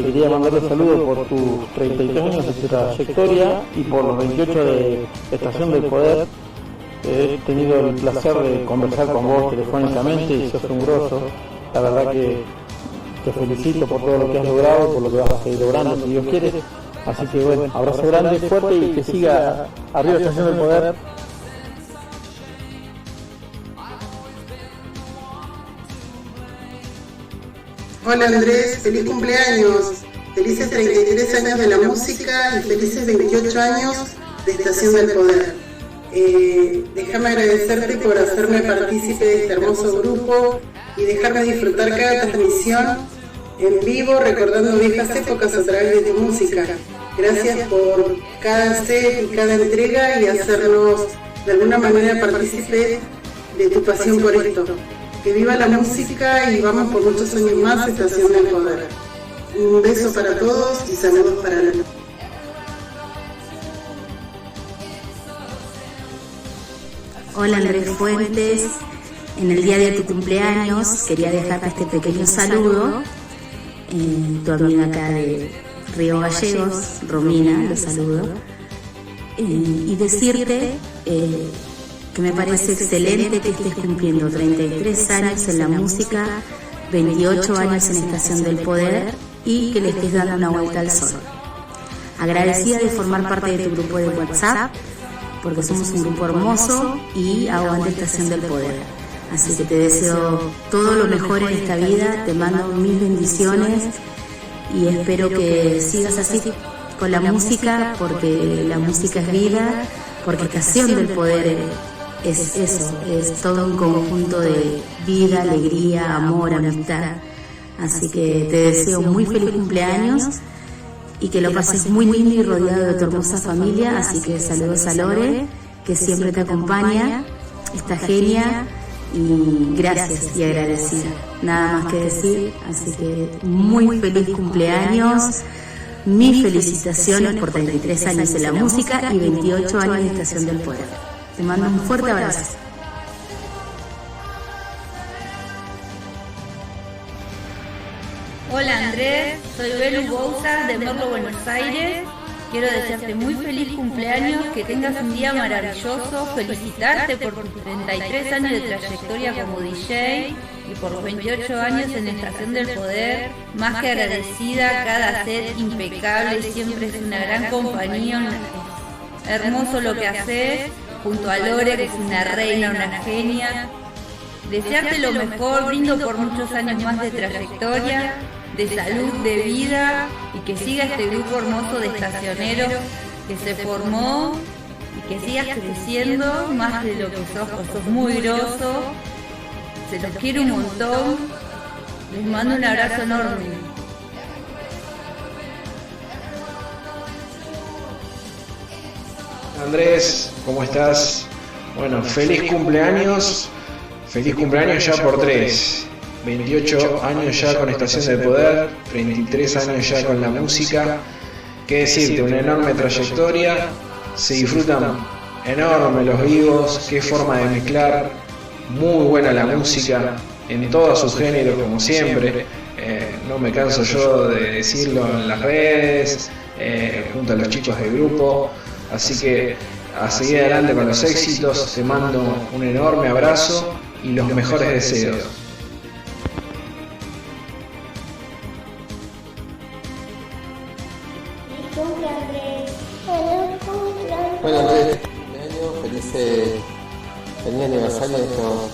quería mandarle saludos por tus 33 años de trayectoria y por los 28 de Estación del Poder. He tenido el placer de conversar con vos telefónicamente y sos un grosso. La verdad que te felicito por todo lo que has logrado, por lo que vas a seguir logrando, si Dios quiere. Así que bueno, abrazo grande, fuerte y que siga arriba Estación del Poder. Hola Andrés, feliz cumpleaños, felices 33 años de la música y felices 28 años de Estación del Poder. Déjame agradecerte por hacerme partícipe de este hermoso grupo y dejarme disfrutar cada transmisión en vivo recordando viejas épocas a través de tu música. Gracias por cada set y cada entrega y hacernos de alguna manera partícipe de tu pasión por esto. Que viva la música y vamos por muchos años más Estación del Poder. Un beso para todos y saludos para la noche. Hola Andrés Fuentes, en el día de tu cumpleaños quería dejarte este pequeño saludo. Tu amiga acá de Río Gallegos, Romina, lo saludo. Y decirte que me parece excelente que estés cumpliendo 33 años en la música, 28 años en Estación del Poder y que le estés dando una vuelta al sol. Agradecida de formar parte de tu grupo de WhatsApp, porque somos un grupo hermoso y aguante Estación del Poder. Así que te deseo todo lo mejor en esta vida, te mando mil bendiciones y espero que sigas así con la música, porque la música es vida, porque Estación del Poder es eso, es todo un conjunto de vida, alegría, amor, amistad. Así que te deseo muy feliz cumpleaños y que lo pases muy lindo y rodeado de tu hermosa familia. Así que saludos a Lore, que siempre te acompaña, esta genia, y gracias y agradecida. Nada más que decir, así que muy feliz cumpleaños. Mis felicitaciones por 33 años en la música y 28 años de Estación del Poder. Te mando un fuerte abrazo. Hola Andrés, soy Belu Bouza de Merlo, Buenos Aires. Quiero desearte muy feliz cumpleaños, que tengas un día maravilloso, felicitarte por tus 33 años de trayectoria como DJ y por los 28 años en Estación del Poder. Más que agradecida, cada set impecable, siempre es una gran compañía, hermoso lo que haces, junto a Lore, que es una reina, una genia. Desearte lo mejor, brindo por muchos años más de trayectoria, de salud, de vida, y que siga este grupo hermoso de estacioneros que se formó y que sigas creciendo más de lo que sos muy groso. Se los quiero un montón, les mando un abrazo enorme. Andrés, ¿cómo estás? Bueno, feliz cumpleaños ya por 3. 28 años ya con Estación del Poder, 33 años ya con la música. Qué decirte, una enorme trayectoria, se disfrutan enorme los vivos, qué forma de mezclar, muy buena la música en todos sus géneros como siempre. No me canso yo de decirlo en las redes, junto a los chicos del grupo. Así que a seguir adelante con los éxitos, te mando un enorme abrazo y los mejores deseos. Bueno Andrés, feliz aniversario de estos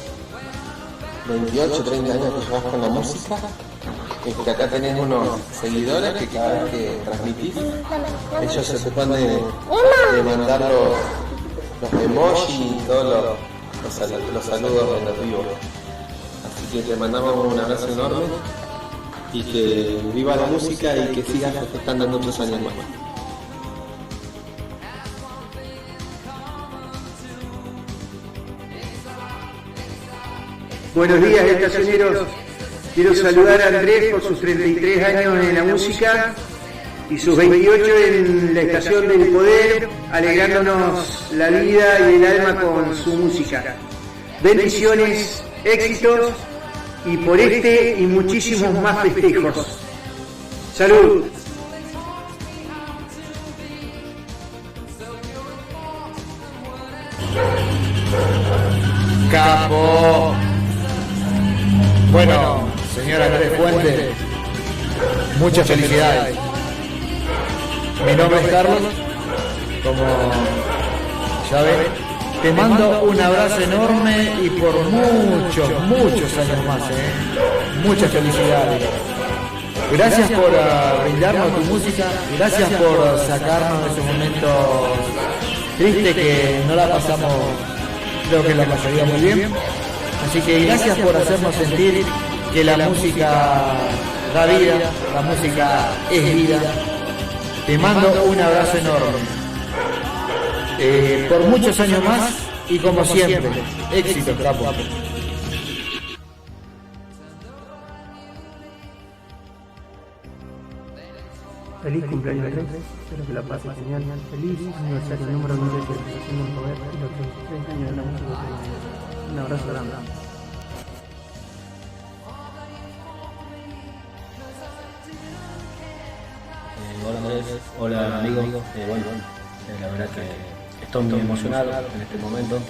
28, 30 años que llevas con la música. Acá tenés unos seguidores que cada vez que transmitís, ellos se ocupan de mandar los emojis y todos los saludos en los vivos. Así que te mandamos un abrazo enorme y que viva la música y que sigas festejando muchos años más. Buenos días, estacioneros. Quiero saludar a Andrés por sus 33 años en la música y sus 28 en la Estación del Poder, alegrándonos la vida y el alma con su música. Bendiciones, éxitos y por este y muchísimos más festejos. Salud. Capo. Bueno, señora Andrés Fuentes, muchas felicidades. Mi nombre es Carlos, como ya ves, te mando un abrazo enorme y por muchos, muchos años más, muchas felicidades. Gracias por brindarnos tu música, gracias por sacarnos de esos momentos tristes que no la pasamos, creo que la pasaría muy bien. Así que gracias por hacernos sentir que la música da vida, la música es vida. Te mando un abrazo enorme. Por muchos años más y como siempre, éxito, capo. Feliz cumpleaños, Andrés. Espero que la pases genial. Feliz aniversario número 28 de la Estación del Poder y los 33 años de la música. Un abrazo grande. Hola Andrés, hola amigos. La verdad que estoy muy emocionado en este momento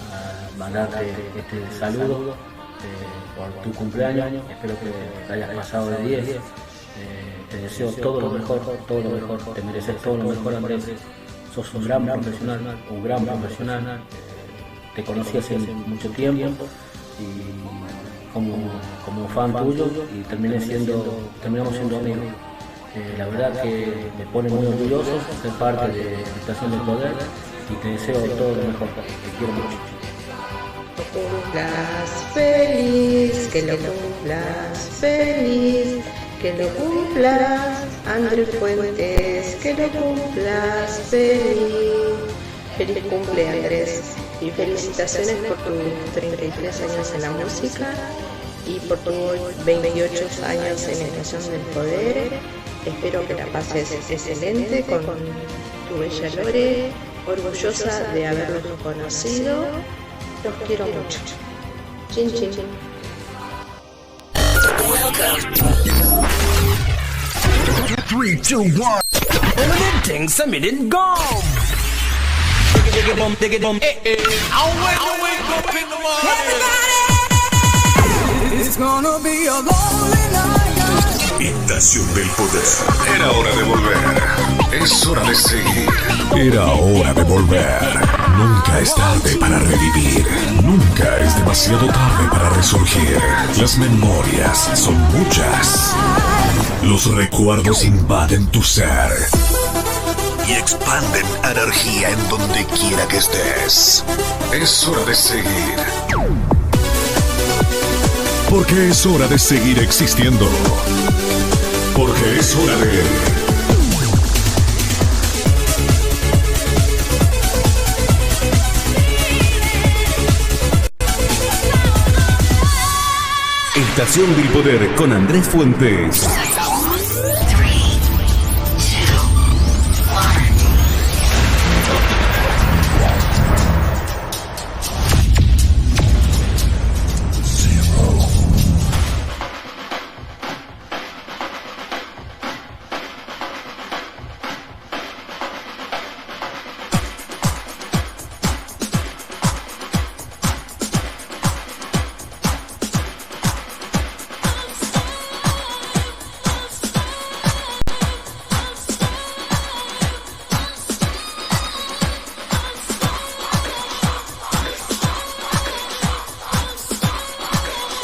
a mandarte este saludo por tu cumpleaños. Espero que te hayas pasado de 10. Te deseo todo lo mejor, te mereces todo lo mejor, Andrés. Sos un gran profesional, te conocí hace mucho tiempo y como fan tuyo y terminamos siendo amigos. La verdad que me pone muy orgulloso ser parte de la Estación del Poder y te deseo todo lo mejor, te quiero mucho. Que lo cumplas feliz, que lo cumplas feliz, que lo cumplas Andrés Fuentes, que lo cumplas feliz. Feliz cumple Andrés y felicitaciones por tus 33 años en la música y por tus 28 años en la Estación del Poder. Espero que la pases excelente con tu bella Lore, orgullosa de haberlos conocido. Los quiero mucho. Chin chin. 3, 2, 1. Ting submitted go. It's gonna be a lonely night. Estación del Poder. Era hora de volver. Es hora de seguir. Era hora de volver. Nunca es tarde para revivir. Nunca es demasiado tarde para resurgir. Las memorias son muchas. Los recuerdos invaden tu ser y expanden energía en donde quiera que estés. Es hora de seguir. Porque es hora de seguir existiendo. Porque es hora de... Estación del Poder con Andrés Fuentes.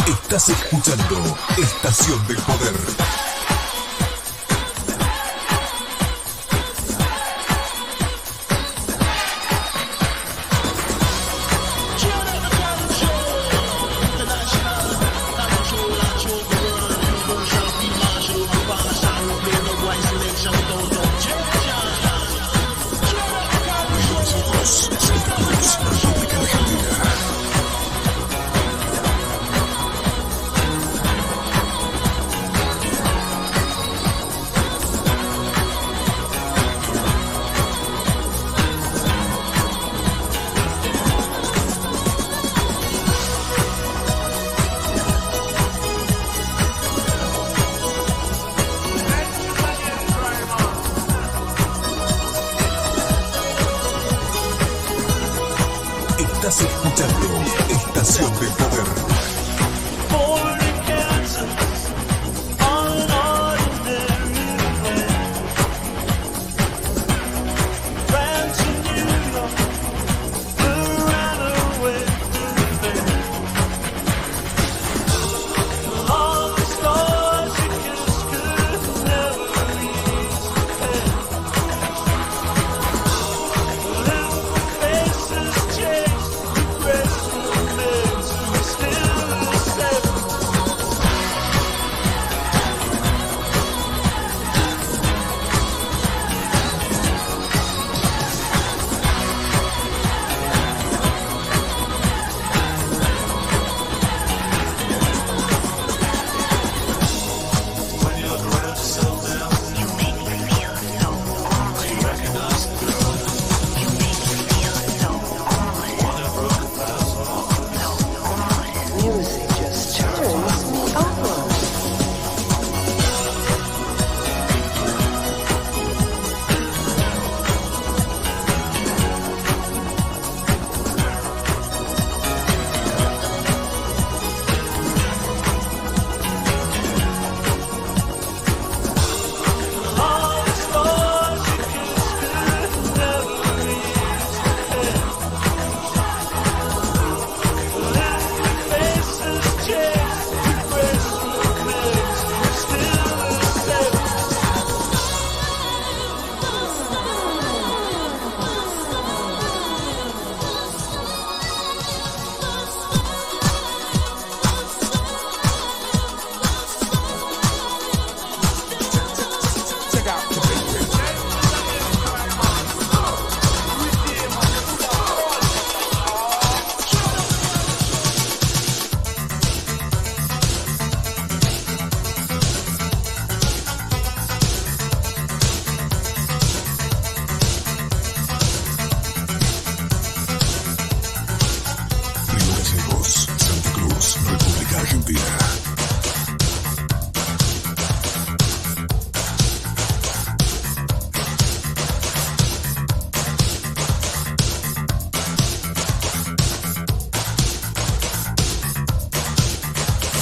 Estás escuchando Estación del Poder. Estación del Poder.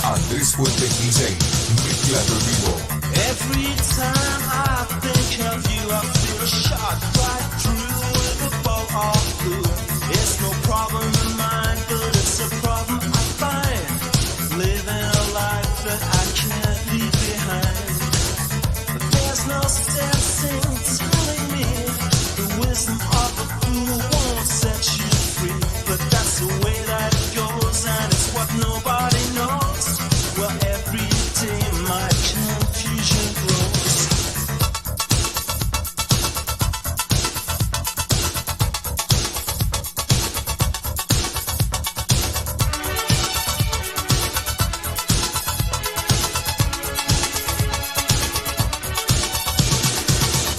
Andrés Fuentes DJ, mezclando en vivo. Every time I think of you, I feel a shot right through with a bolt of blue. It's no problem in mine, but it's a problem I find. Living a life that I can't leave behind. But there's no sense in telling me the wisdom of a fool won't set you free. But that's the way that it goes, and it's what nobody knows. Well, every day my confusion grows.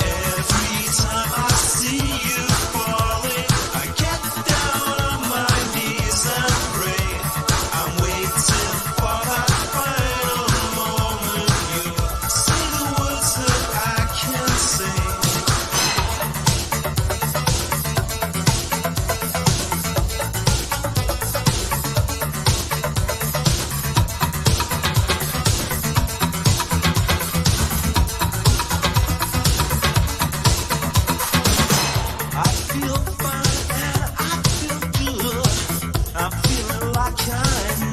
Every time I see you falling, I get down on my knees and pray. I'm waiting for that final moment. You say the words that I can't say. I feel fine and I feel good. I'm feeling like I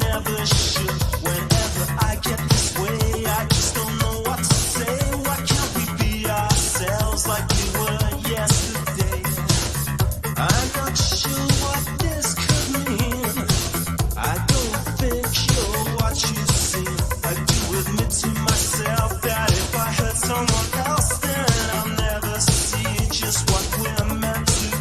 never should. Whenever I get this way, I just don't know what to say. Why can't we be ourselves like we were yesterday? I'm not sure what this could mean. I don't think you're what you seem. I do admit to myself that if I hurt someone else, then I'll never see just what we're meant to be.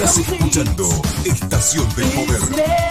Estás escuchando Estación del Poder.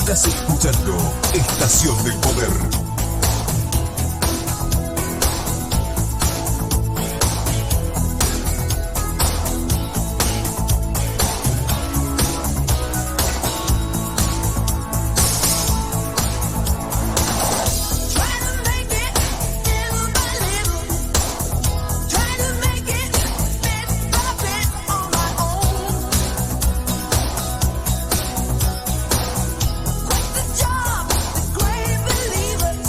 Estás escuchando Estación del Poder. Great believer.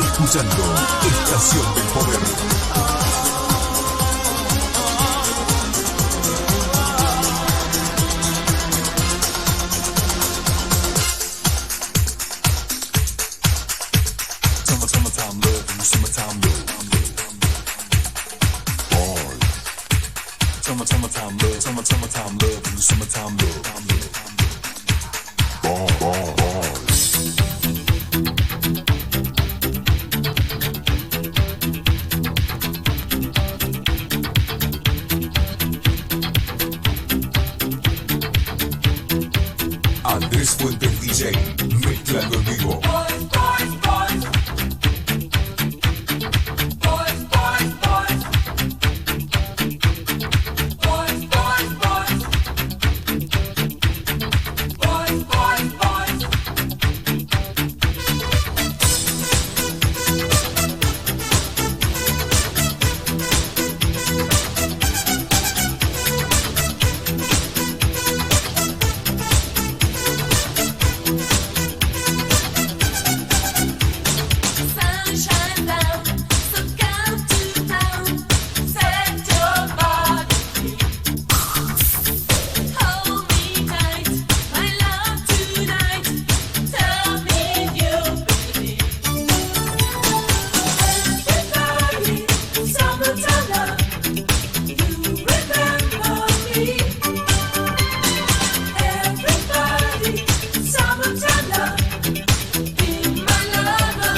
escuchando Estación del Poder. Andrés Fuentes DJ, mezclando en vivo.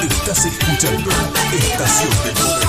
Estás escuchando Estación del Poder.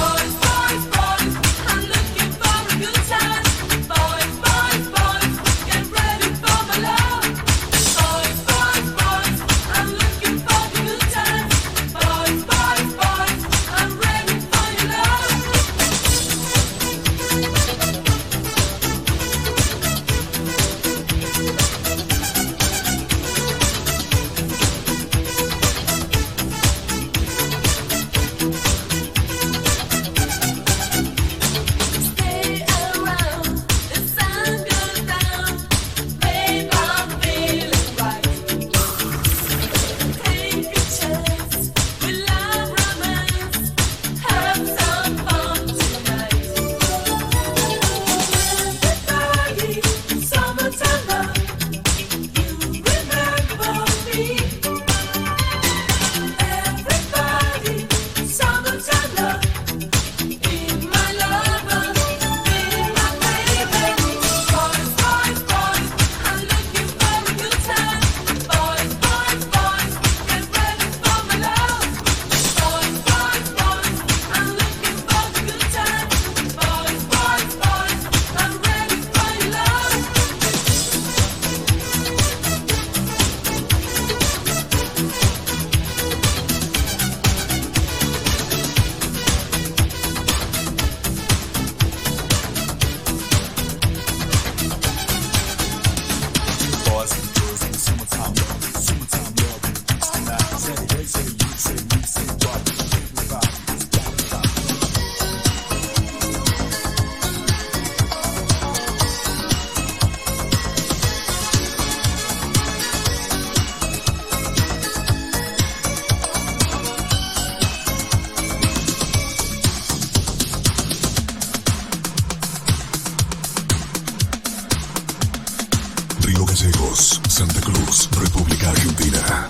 Río Gallegos, Santa Cruz, República Argentina.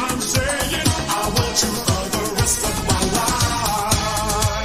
I'm saying I want you for the rest of my life.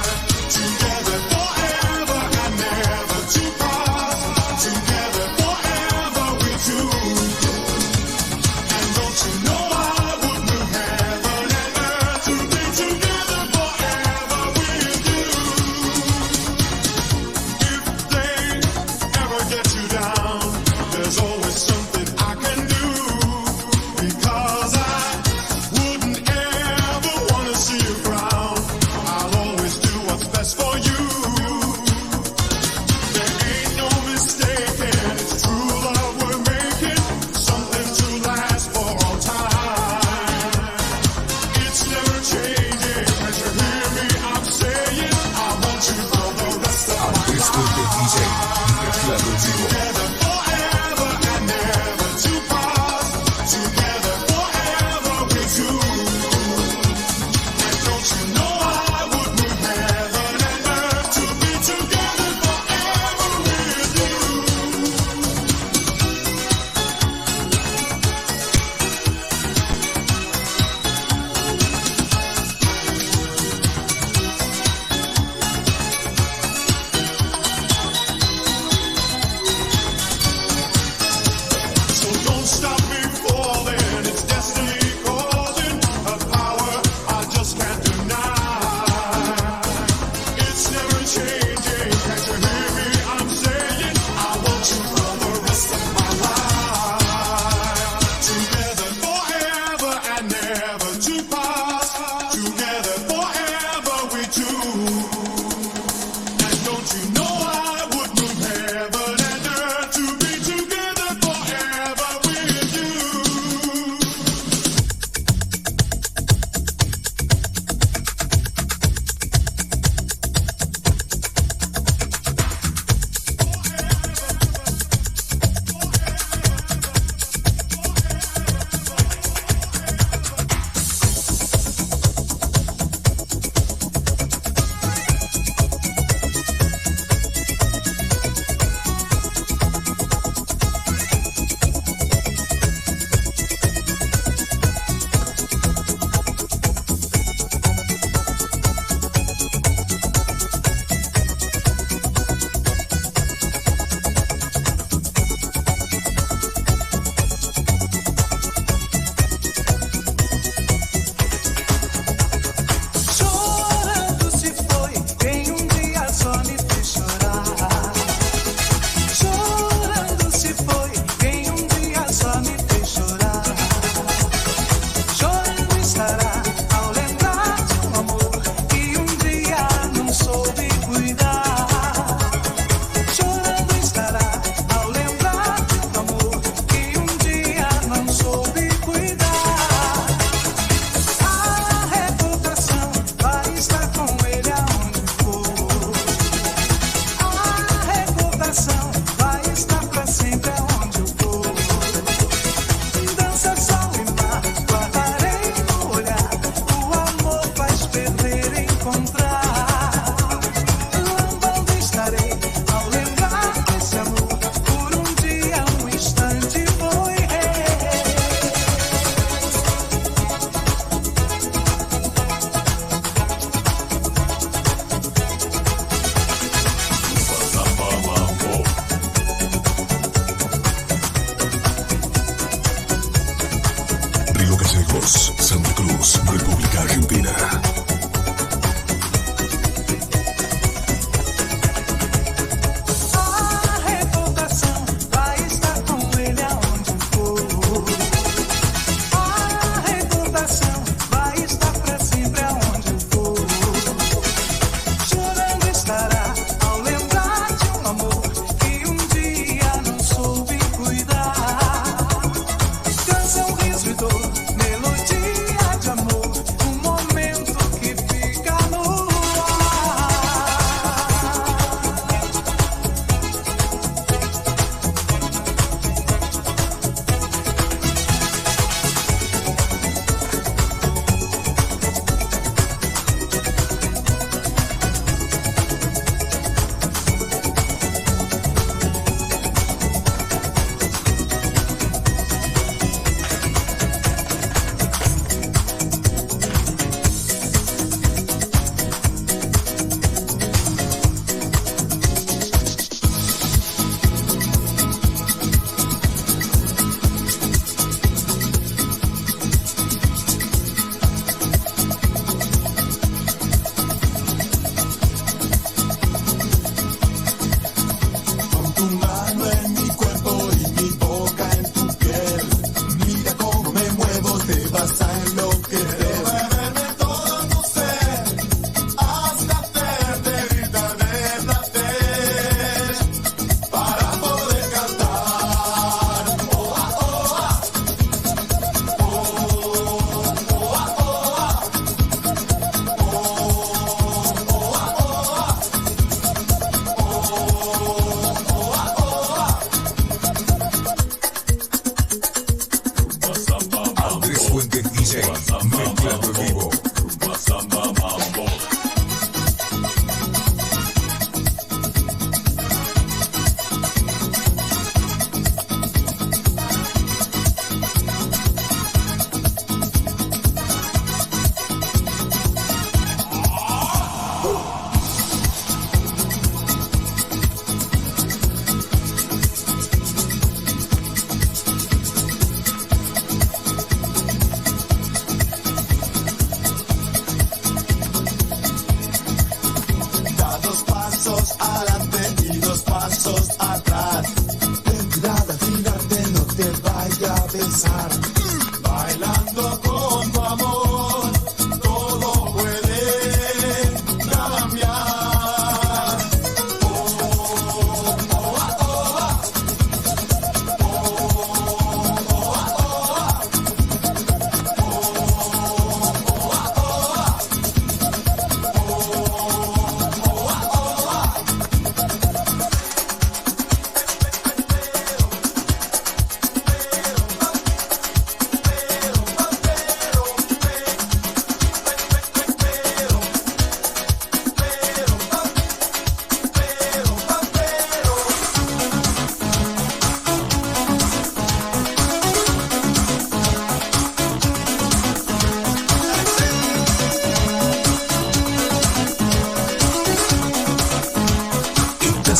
Gallegos, Santa Cruz, República Argentina.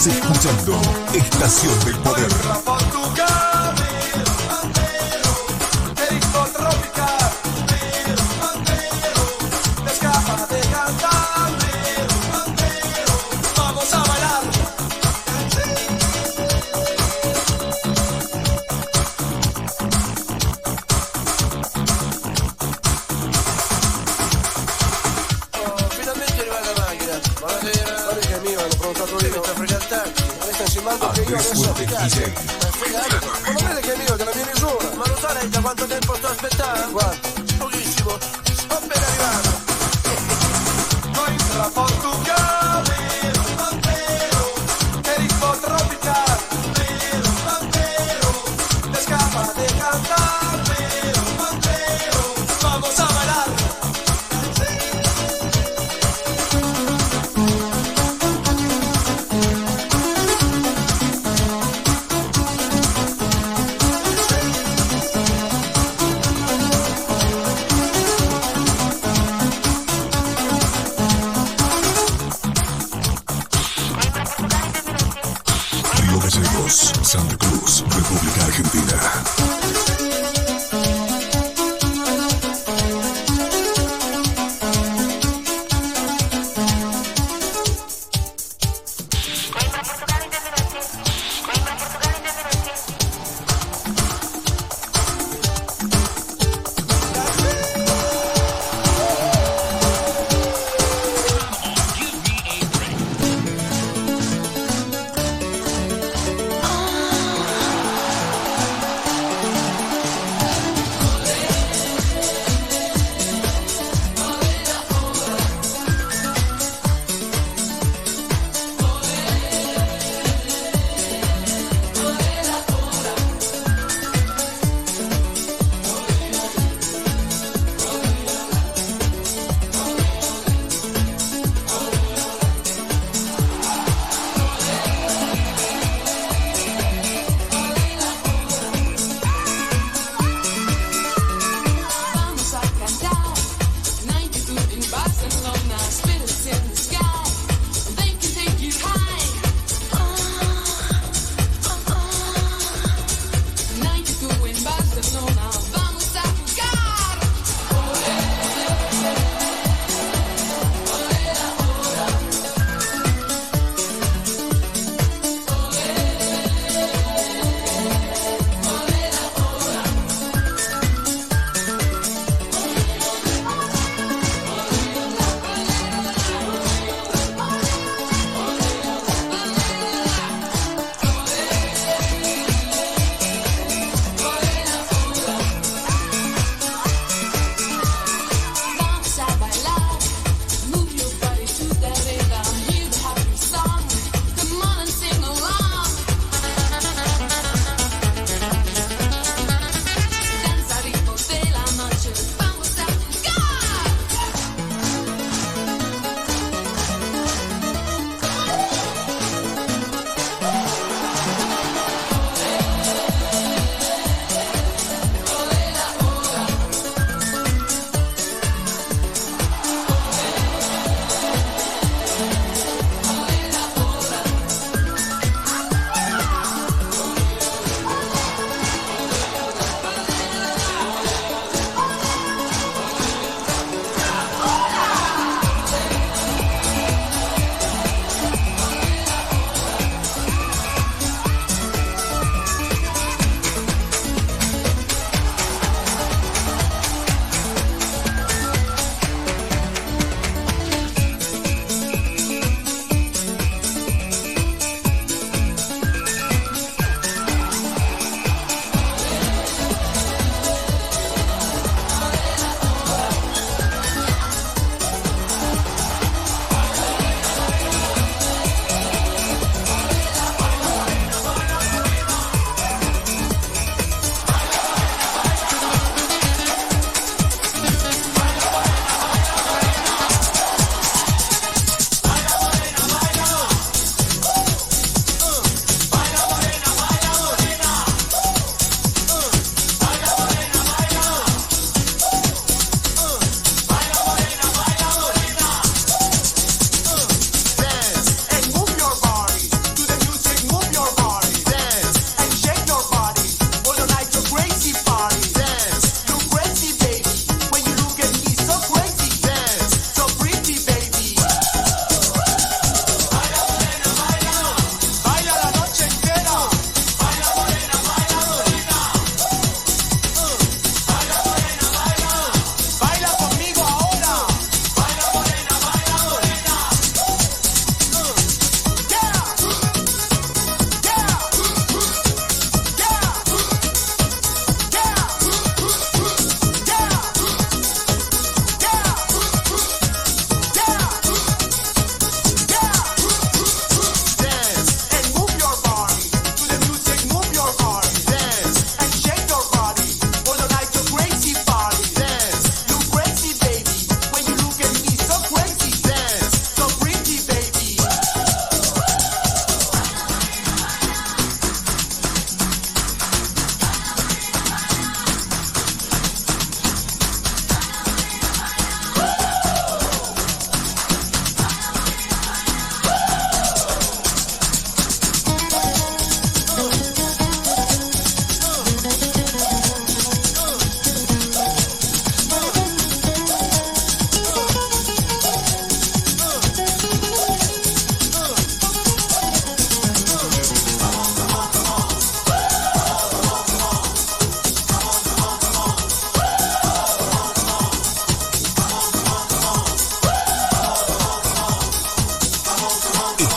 Escuchando Estación del Poder. Vamos a bailar. Finalmente arriva la macchina. Guarda che è mio, l'ho prontato io, mi sta fregando il taxi. Mi sta insinuando che io adesso a casa. Ma lo vede che è mio, che è la mia misura. Ma lo sa lei da quanto tempo sto aspettando? Quanto? Pochissimo. Sto appena arrivato. Noi tra Portogallo, che ritmo tropicale, te escapa de cantar, vamos a bailar.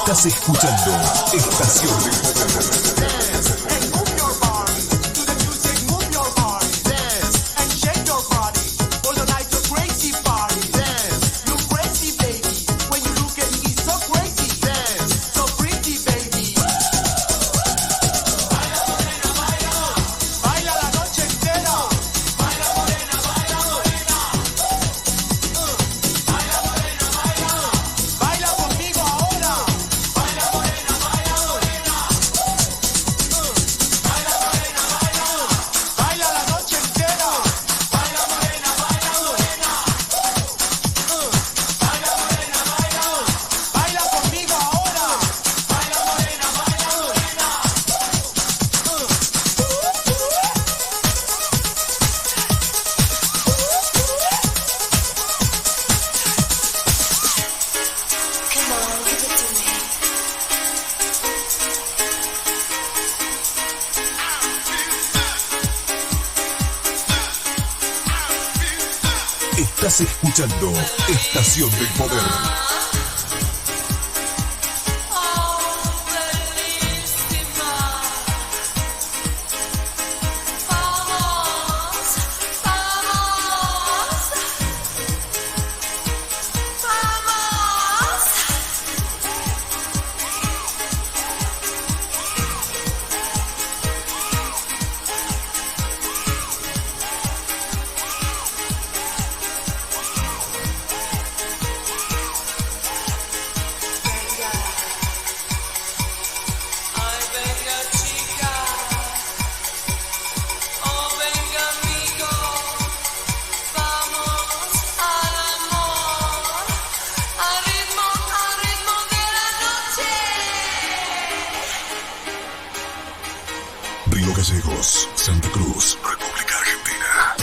Estás escuchando Estación del Poder. Estás escuchando Estación del Poder. Río Gallegos, Santa Cruz, República Argentina.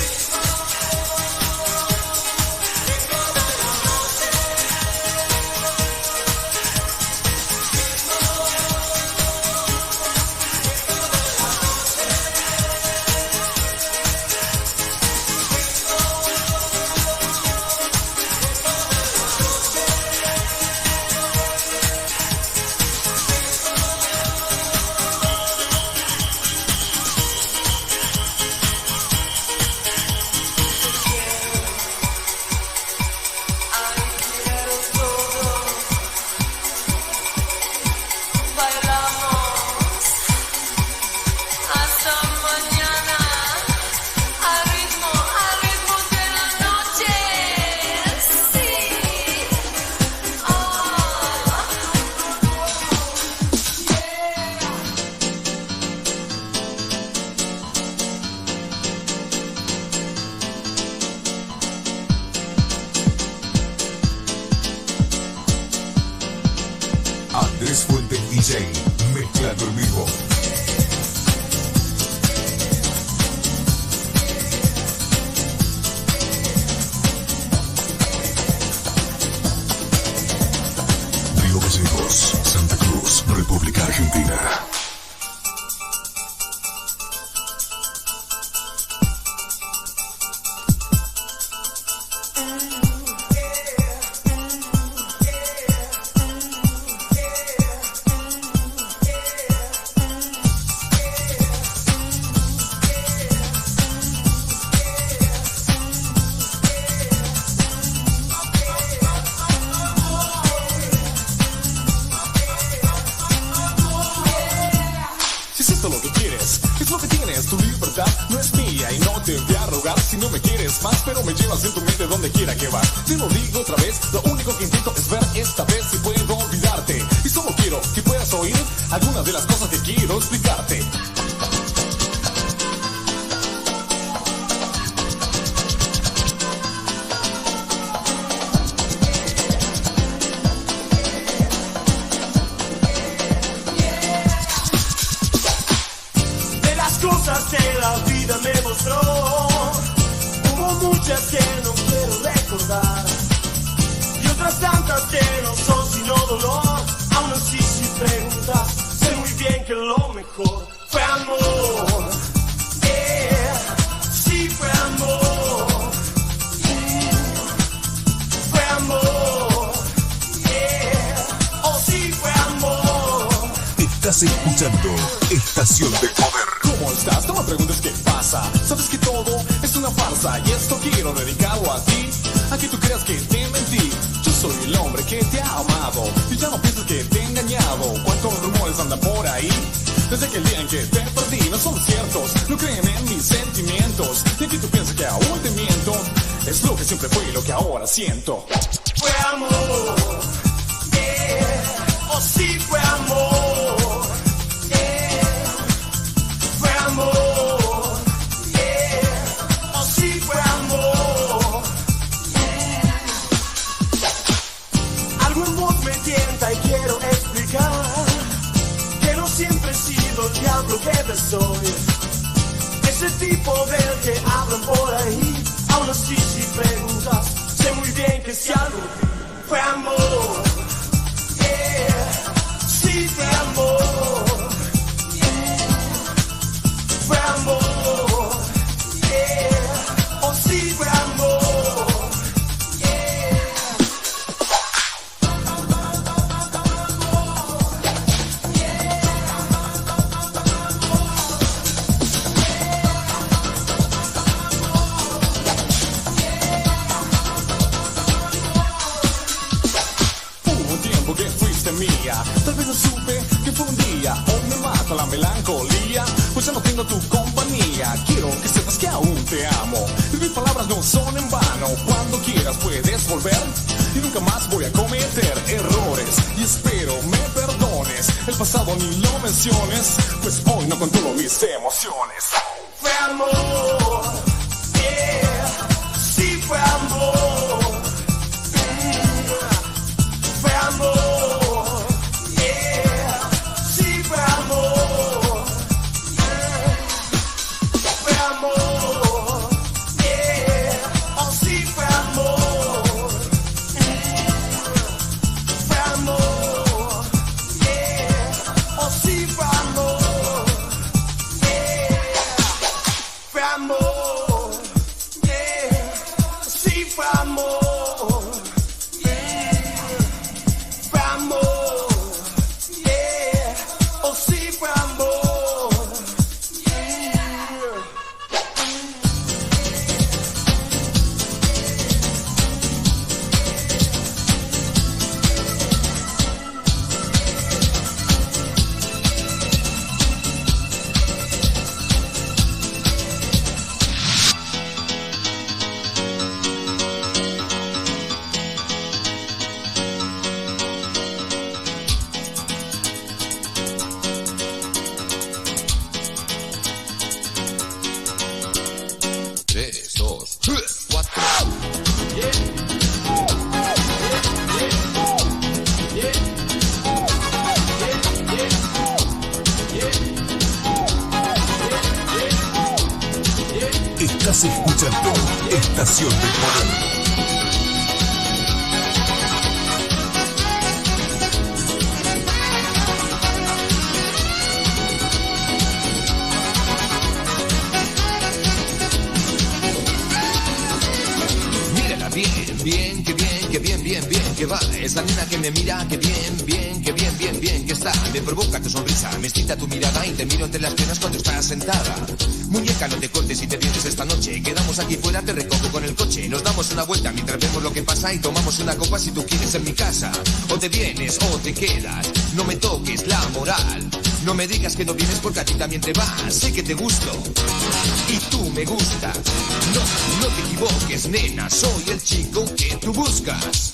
Andrés Fuentes DJ, mezclando en vivo. Río Gallegos, Santa Cruz, República Argentina. Es lo que tienes, tu libertad no es mía y no te voy a rogar si no me quieres más, pero me llevas en tu mente donde quiera que vas. Te lo digo otra vez, lo único que intento es ver esta vez si puedo olvidarte. Y solo quiero que puedas oír algunas de las cosas que quiero explicarte. Cosas que la vida me mostró, hubo muchas que no quiero recordar y otras tantas que no son sino dolor. Aún así si preguntas, sé muy bien que lo mejor fue amor. Sí fue amor, fue amor, oh sí fue amor. Estás escuchando Estación del Poder. ¿Cómo estás? No me preguntes qué pasa. Sabes que todo es una farsa y esto quiero dedicarlo a ti. A que tú creas que te mentí. Yo soy el hombre que te ha amado y ya no piensas que te he engañado. ¿Cuántos rumores andan por ahí? Desde aquel día en que te perdí no son ciertos. No creen en mis sentimientos. Y aquí tú piensas que aún te miento. Es lo que siempre fue y lo que ahora siento. Fue amor, yeah. Oh sí, fue amor, yeah. Fue amor, yeah. Oh sí, fue amor, yeah. Algo en vos me tienta y quiero explicar que no siempre he sido el diablo que te soy. Ese tipo del que hablan por ahí. Aún así si preguntas, sé muy bien que si algo fue amor, yeah. Sí fue amor, yeah. Fue amor, yeah. Oh sí fue amor, yeah. Tal vez no supe que fue un día, hoy me mata la melancolía, pues ya no tengo tu compañía. Quiero que sepas que aún te amo y mis palabras no son en vano. Cuando quieras puedes volver y nunca más voy a cometer errores y espero me perdones. El pasado ni lo menciones, pues hoy no controlo mis emociones. Fue amor, yeah. Sí fue amor, fue amor. Estás escuchando Estación del Poder. Mírala bien, bien, que bien, que bien, bien, bien, que va. Es la nena que me mira, que bien, bien, que bien, bien, bien, que está. Me provoca tu sonrisa, me excita tu mirada y te miro entre las piernas cuando estás sentada. Muñeca, no te cortes y te vienes esta noche. Quedamos aquí fuera, te recojo con el coche. Nos damos una vuelta mientras vemos lo que pasa y tomamos una copa si tú quieres en mi casa. O te vienes o te quedas. No me toques la moral. No me digas que no vienes porque a ti también te va. Sé que te gusto y tú me gustas. No te equivoques, nena. Soy el chico que tú buscas.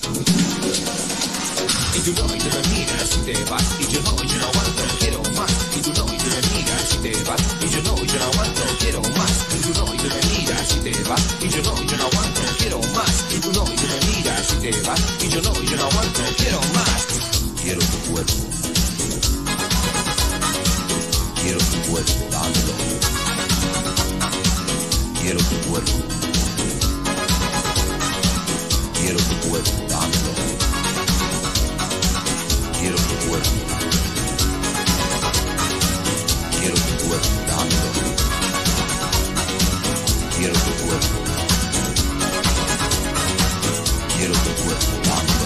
Y tú no, y tú me miras y te vas. Y yo no aguanto, quiero más. Y tú no, y tú me miras y te vas. Y yo no aguanto, quiero más. Y tú no, y tú me miras y te vas. Y yo no aguanto, quiero más. Y tú no, y tú me miras y te vas. Y yo no aguanto, quiero más. Quiero tu cuerpo. Quiero tu cuerpo, dámelo. Quiero tu cuerpo. Quiero tu cuerpo, dámelo. Quiero tu cuerpo. Quiero tu cuerpo, dámelo. Quiero tu cuerpo. Quiero tu cuerpo, dámelo.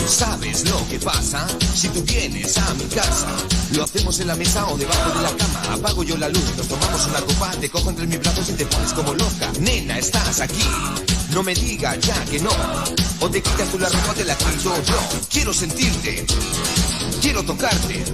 ¿Sabes lo que pasa? Si tú vienes a mi casa, lo hacemos en la mesa o debajo de la cama. Apago yo la luz, nos tomamos una copa, te cojo entre mis brazos y te pones como loca. Nena, estás aquí, no me digas ya que no. O te quitas tú la ropa, te la quito yo. Quiero sentirte, quiero tocarte.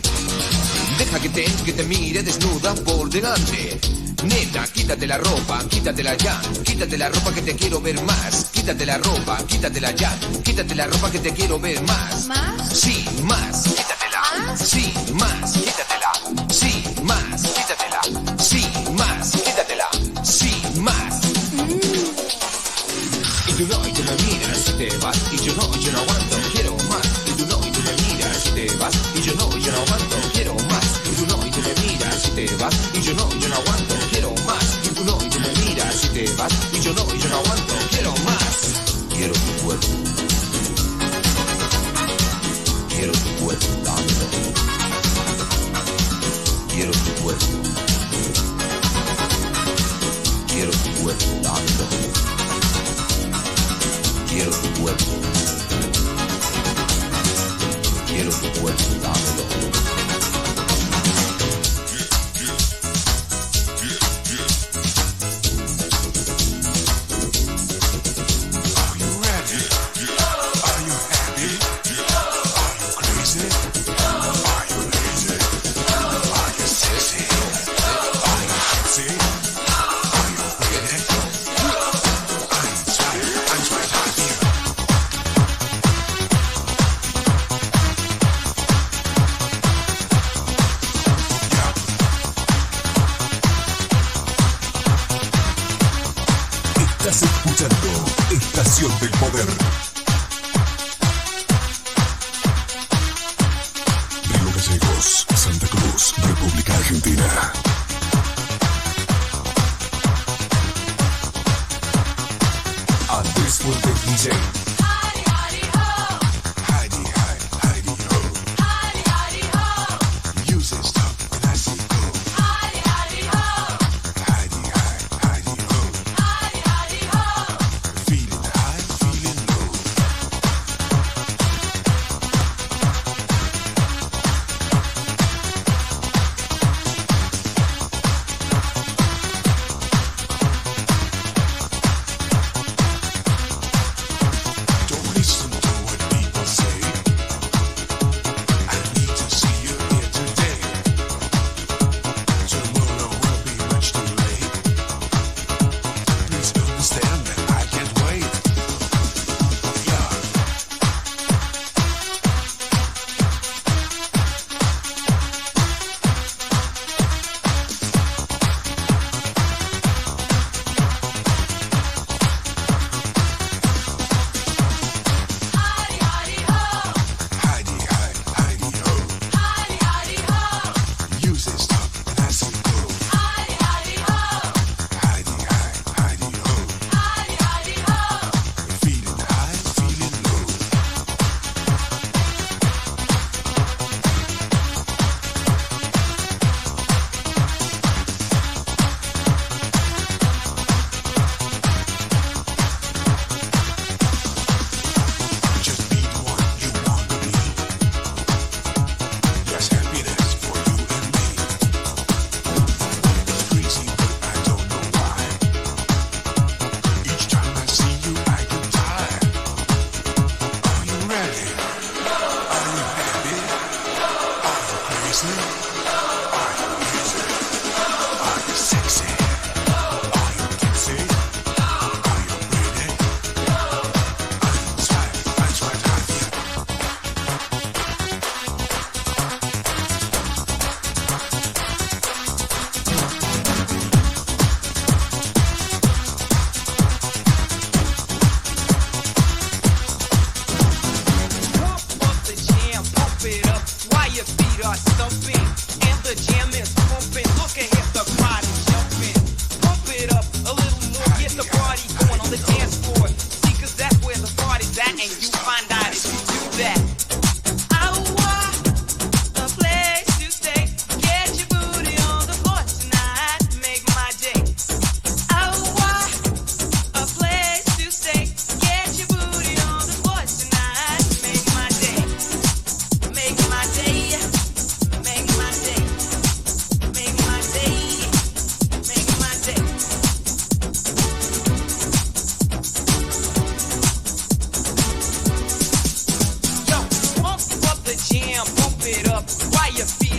Deja que te mire desnuda por delante. Nena, quítate la ropa, quítatela ya. Quítate la ropa que te quiero ver más. Quítate la ropa, quítatela ya. Quítate la ropa que te quiero ver más. ¿Más? Sí, más, quítatela. Sí, más, quítatela. Sí, más, quítatela. Sí, más, quítatela. Sí, más. Y tú no me miras y te vas. Y yo no aguanto, quiero más. Y tú no me miras y te vas. Y yo no aguanto, quiero más. Y tú no me miras y te vas. Y yo no aguanto, quiero más. Y tú no me miras y te vas. Y yo no aguanto, quiero más. Quiero tu cuerpo. Quiero tu cuerpo, dámelo. Quiero tu cuerpo. Quiero tu cuerpo, dámelo. Quiero tu cuerpo. Quiero tu cuerpo, dámelo. Estás escuchando Estación del Poder. Río Gallegos, Santa Cruz, República Argentina. Andrés Fuentes DJ.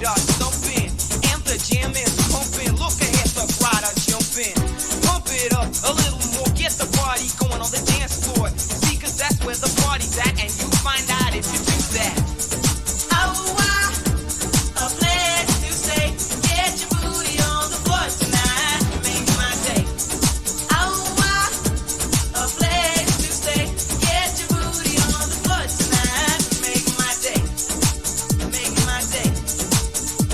feet are stumping, and the jam is pumping. Look ahead, the crowd are jumping. Pump it up a little more, get the party going on the dance floor. See, 'cause that's where the party's at, and you find out if you do that. Oh, a place to stay. Get your booty on the floor tonight. Make my day. Oh, a place to stay. Get your booty on the floor tonight. Make my day. Make my day.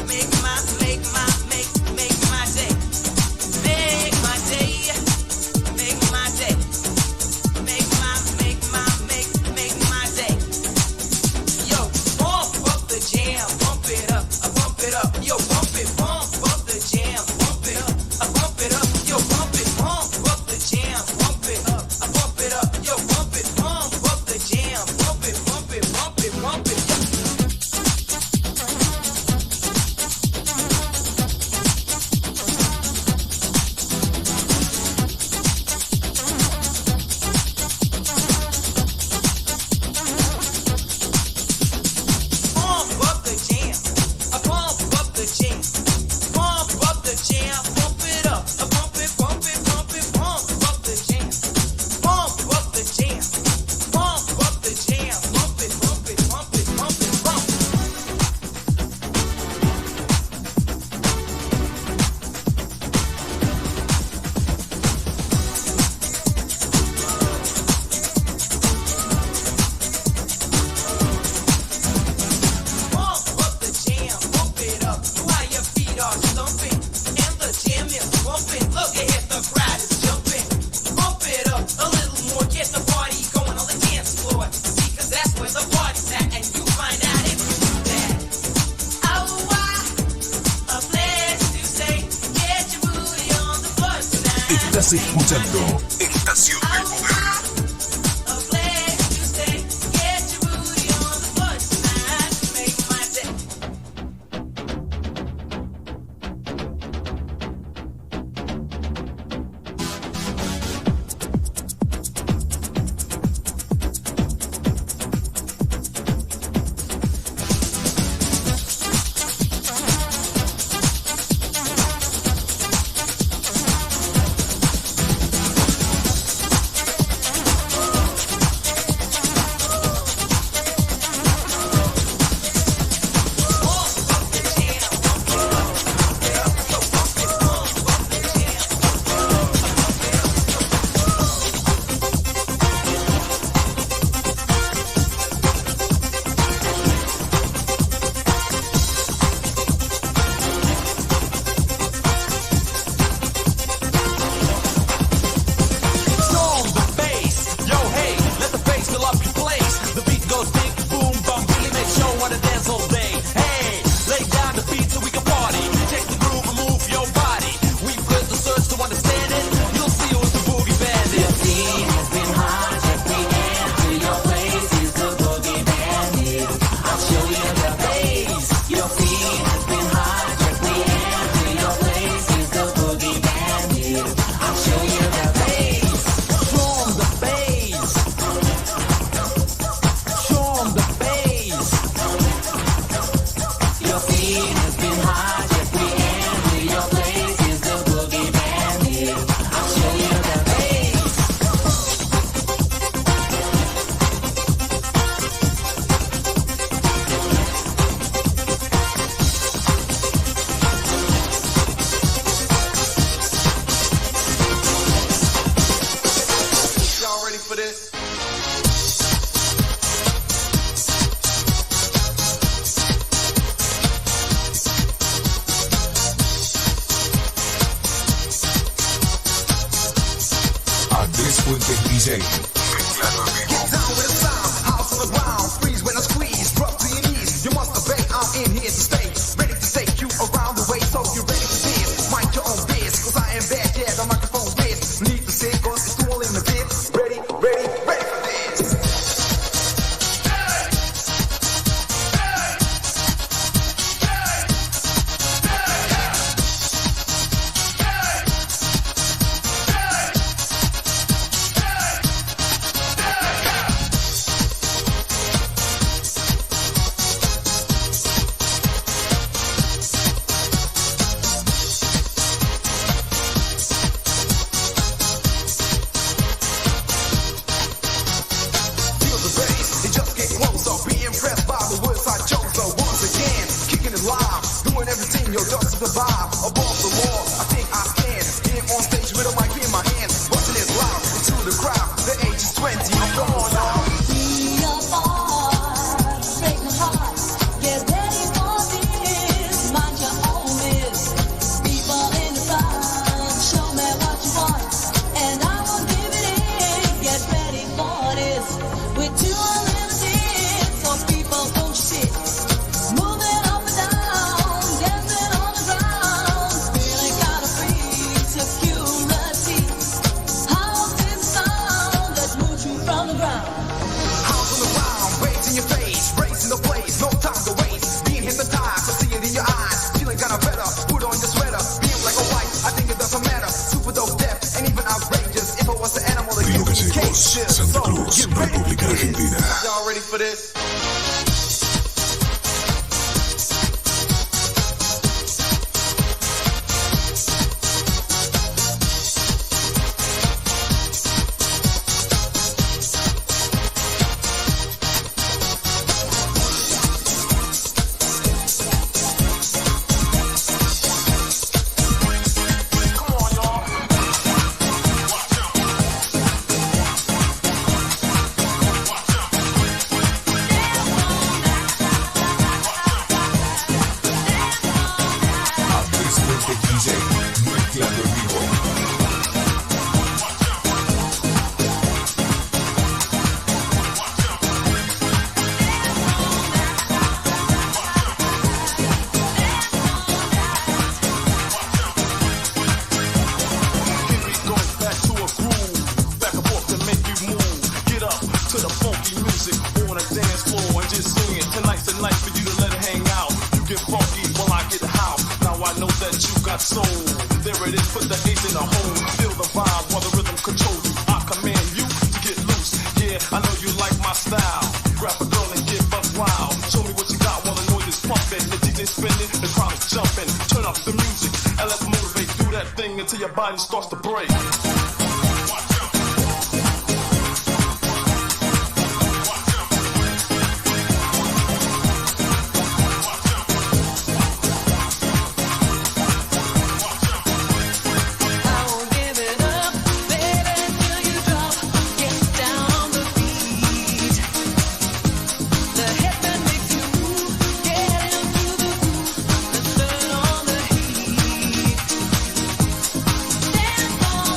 Make my day. Make my day. Make my day. Make my day. Make my day. Yo, pump up the jam, pump it up, pump it up. Yo, pump it, pump up the jam, pump it up, pump it up. Yo, pump it, pump up the jam, pump it up, pump it up. Yo, pump it, pump up the jam, pump it, pump it, pump it, pump it. Pump up the jam, pump up the jam, pump up the jam, pump it up, pump it, pump it, pump it, pump up the jam, pump up the jam, pump up the jam, pump it, pump it, pump it, pump it, pump it. Pump up the jam, pump it up while your feet are stumping, and the jam is pumping. Look ahead, the crowd is jumping. Pump it up a little more, get the party going on the dance floor. See, 'cause that's where the party's at, and you find out if you do that. Oh, a place to stay. Get your booty on the floor tonight. Estás escuchando Estación del Poder. A place to stay. Get your booty on the floor tonight. Make my day. Storm the bass, yo hey, let the bass fill up your place. The beat goes big, boom, bum, really make sure wanna dance all day. Hey, lay down the beat so we can party. Check the groove and move your body. We've got the search to understand it. You'll see who's the boogie bandit. Your feet has been hot, check the air to your place. He's the boogie bandit. I'll show you the bass. Your feet has been hot, check the air to your place. He's the boogie bandit. I'll show you the bass. Show 'em the bass. Show 'em the bass. Your feet has been hot, check the air to your place. He's the boogie bandit. I'll show you the bass. Y'all ready for this? Andrés Fuentes DJ. Mezclado en vivo. Get down with the sound, house on the ground, freeze when I squeeze, drop to your knees. You must obey, I'm in here to stay, ready to take you around the way, so you're ready to dance. Mind your own biz, 'cause I am bad, yeah, the microphone's biz. Need to say, 'cause it's all in the bit. Ready, ready, ready for this. Yo, that's the vibe above the wall. I think I stand here on stage with a mic in my hand, busting it loud into the crowd. The age is 20. I'm going on. Be a bar, break my heart. Get ready for this. Mind your own business. People in the front, show me what you want, and I will give it in. Get ready for this. We're too unlimited, so people don't sit. Moving up and down, dancing on the ground. Feeling kind of free, security. How's this sound that moves you from the ground? House on the ground, rage in your face, racing the place, no time to waste. Being hypnotized, I see it in your eyes. Feeling kinda better, put on your sweater. Being black or white, I think it doesn't matter. Super dope, deaf, and even outrageous. If I was an animal, it Río could be Gallegos, cages. Santa So, Cruz, get ready. República Argentina. Y'all ready for this? Andrés Fuentes DJ, mezclando en vivo. Go back to a groove, back and forth to make you move. Get up to the funky music on a dance floor and just sing it. Tonight's the night for you to let it hang out. You get funky while I get house. Now I know that you got soul. There it is, put the ace in the hole. Feel the vibe while the rhythm controls you. I command you to get loose. Yeah, I know you like my style. Grab a girl and get buck wild. Show me what you got while the noise is pumping. The DJ spinning, the crowd is jumping. Turn up the music and let's motivate. Do that thing until your body starts to break. I won't give it up, baby, till you drop. Get down on the beat. The headband makes you move. Get into the groove. Let's turn on the heat. Dance all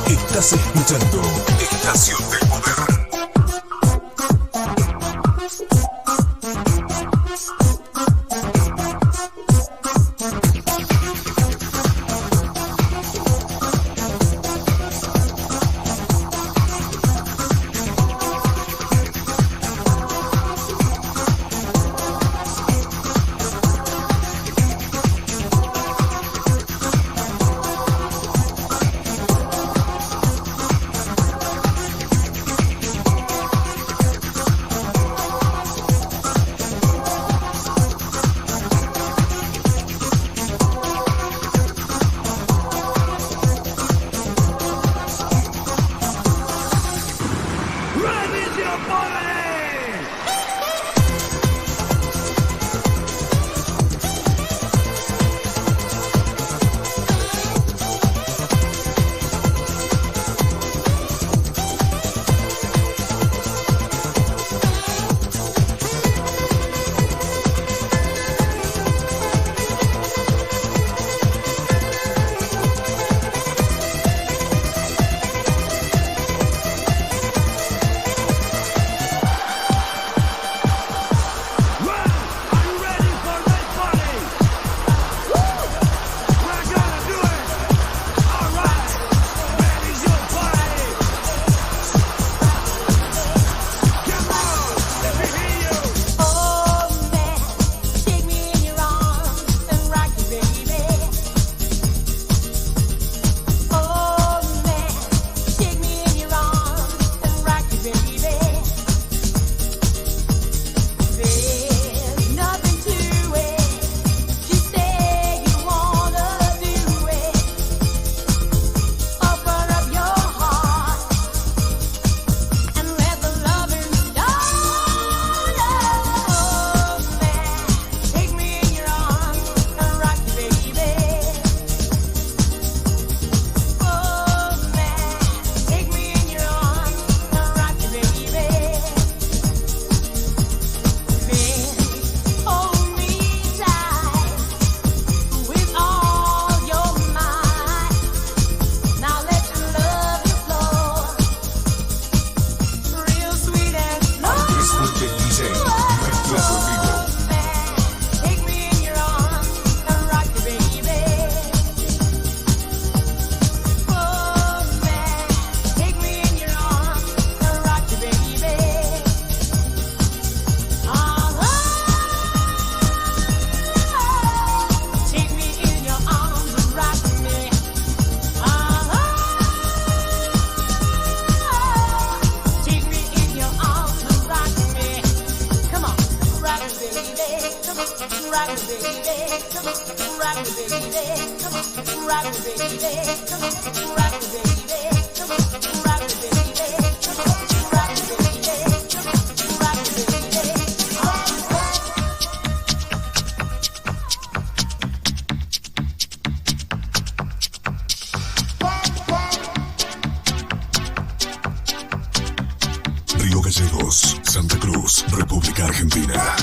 Estás escuchando Estación del Poder. Río Gallegos, Santa Cruz, República Argentina.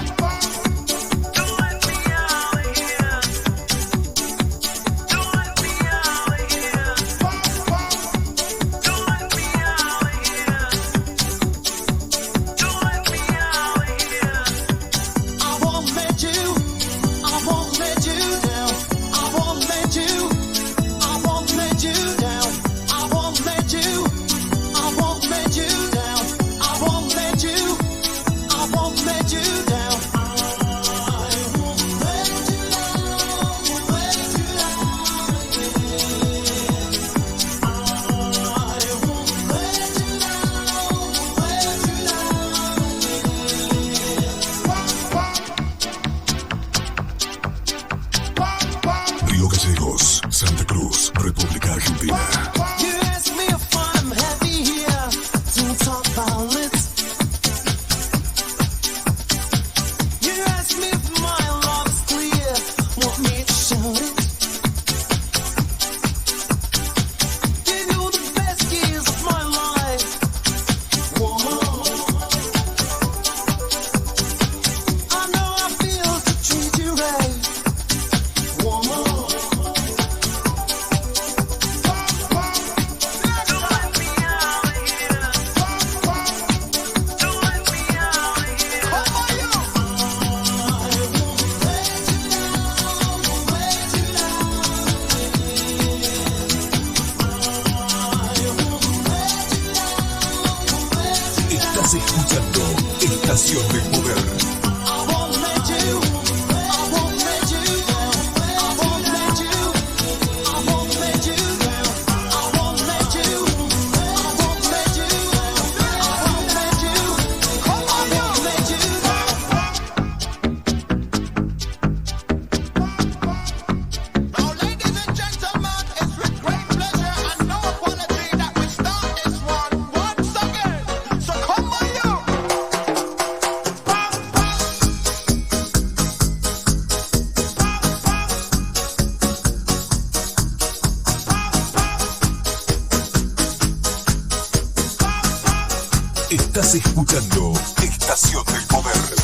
Río Gallegos, Santa Cruz, República Argentina. Estás escuchando Estación del Poder. Estás escuchando Estación del Poder.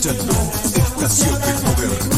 escuchando Estación del Poder.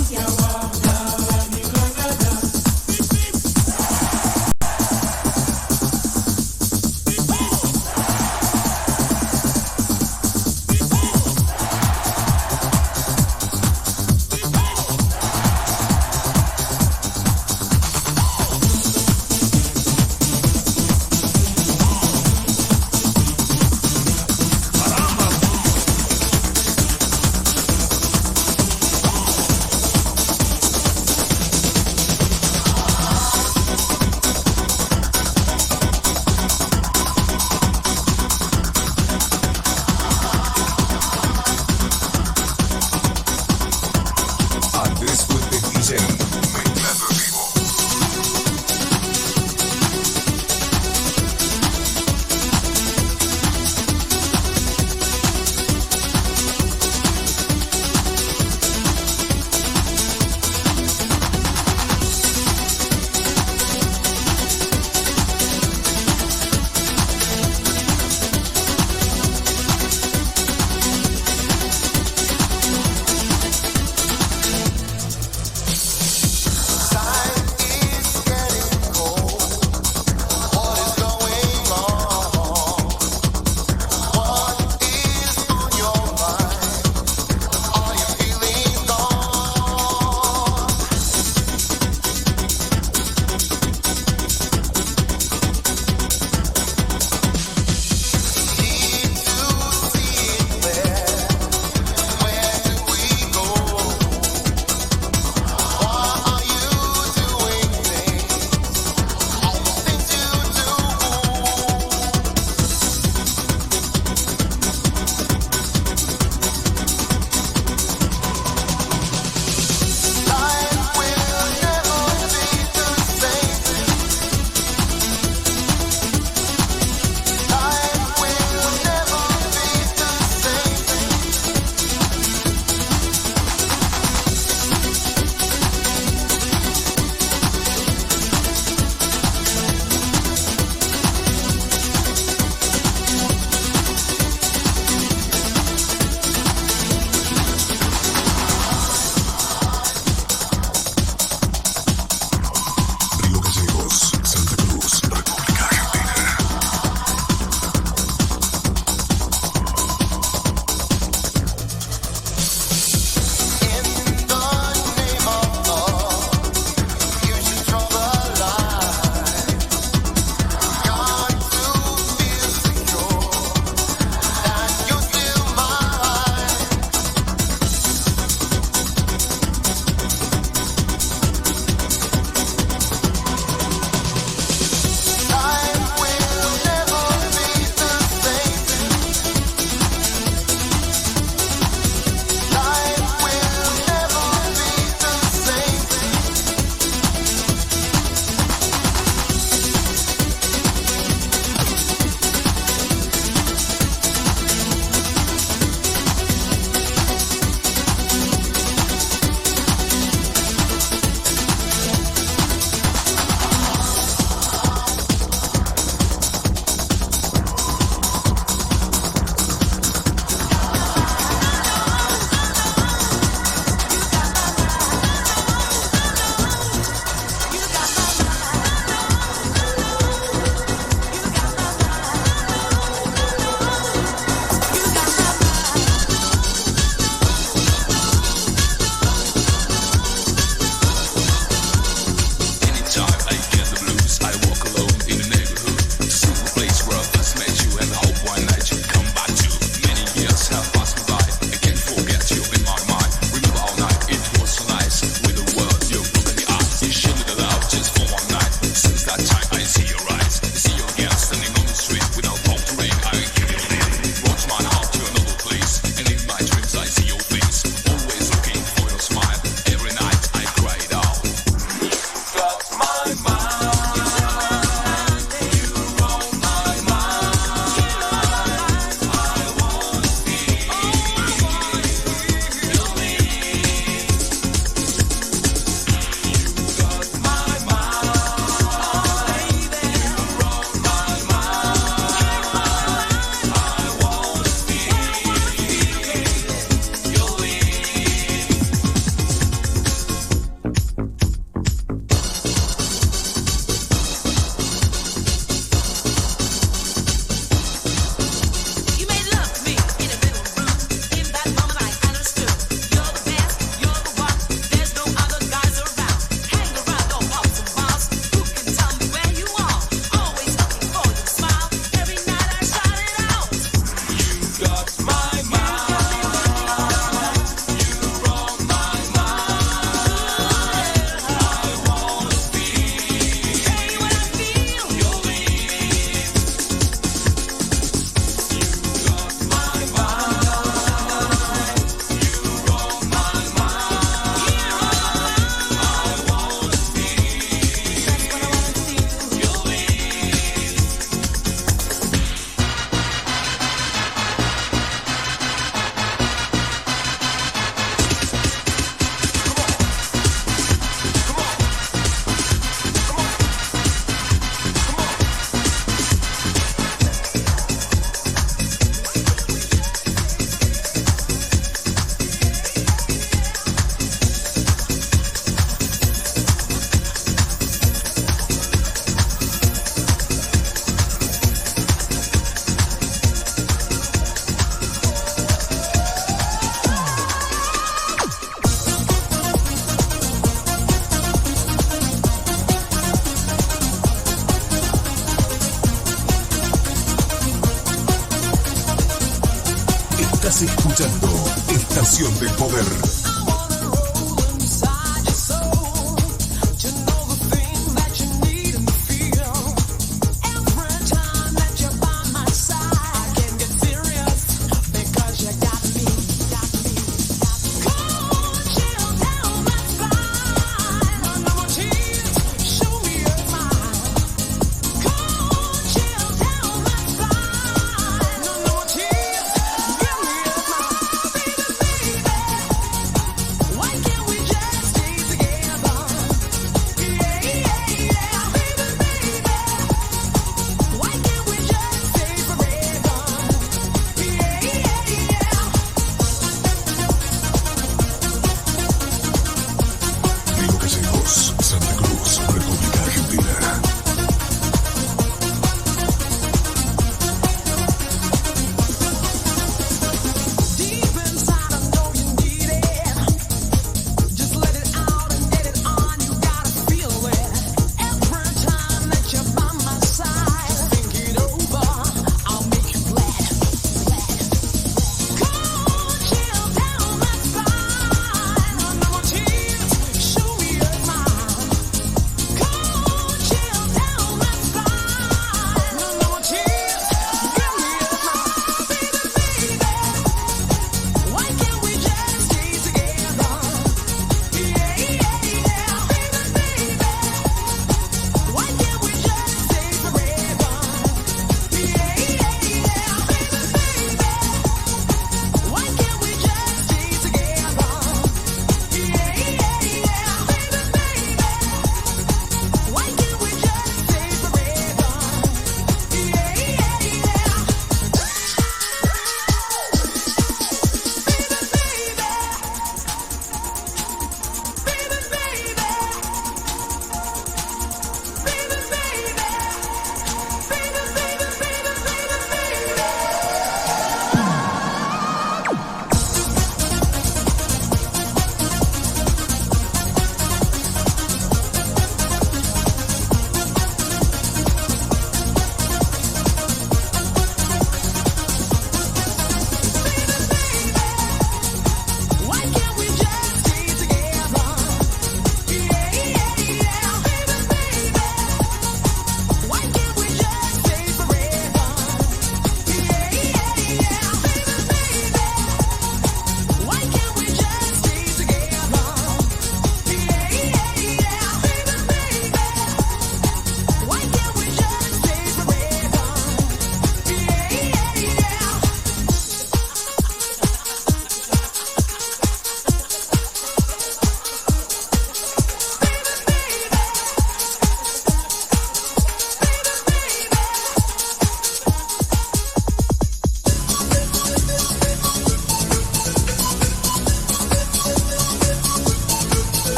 Estás escuchando Estación del Poder.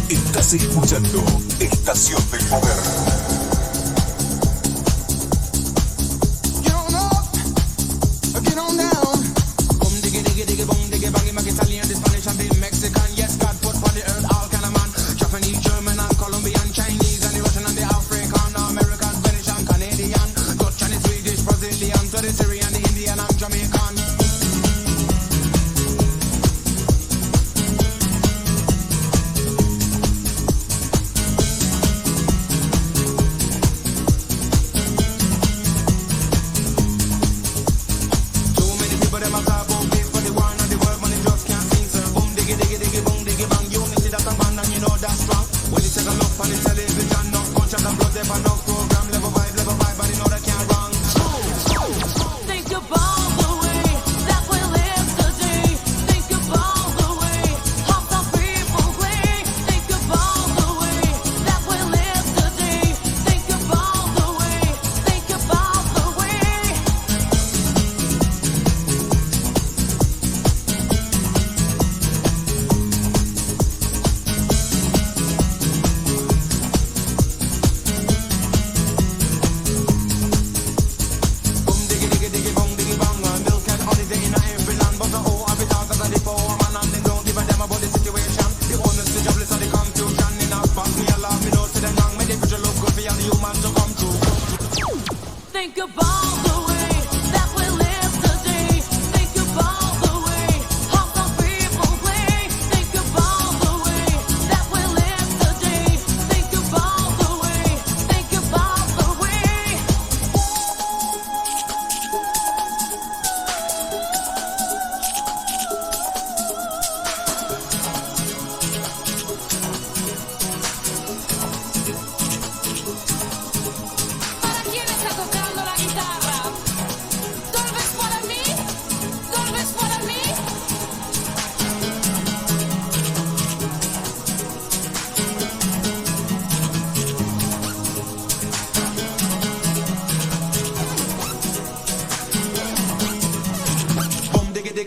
Estás escuchando Estación del Poder.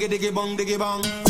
diggy bong diggy bong.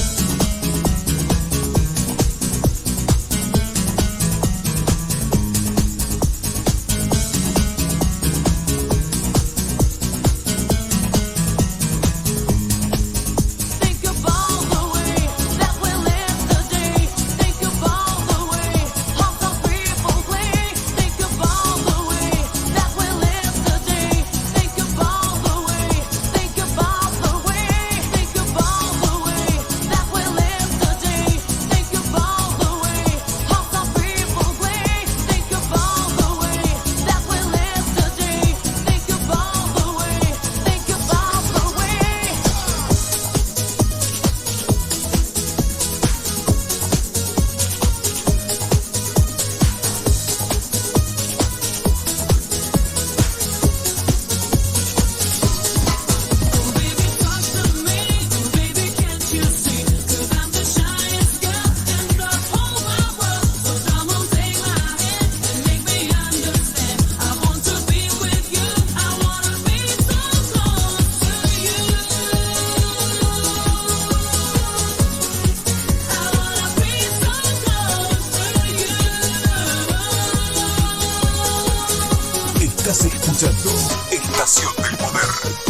Estás escuchando Estación del Poder.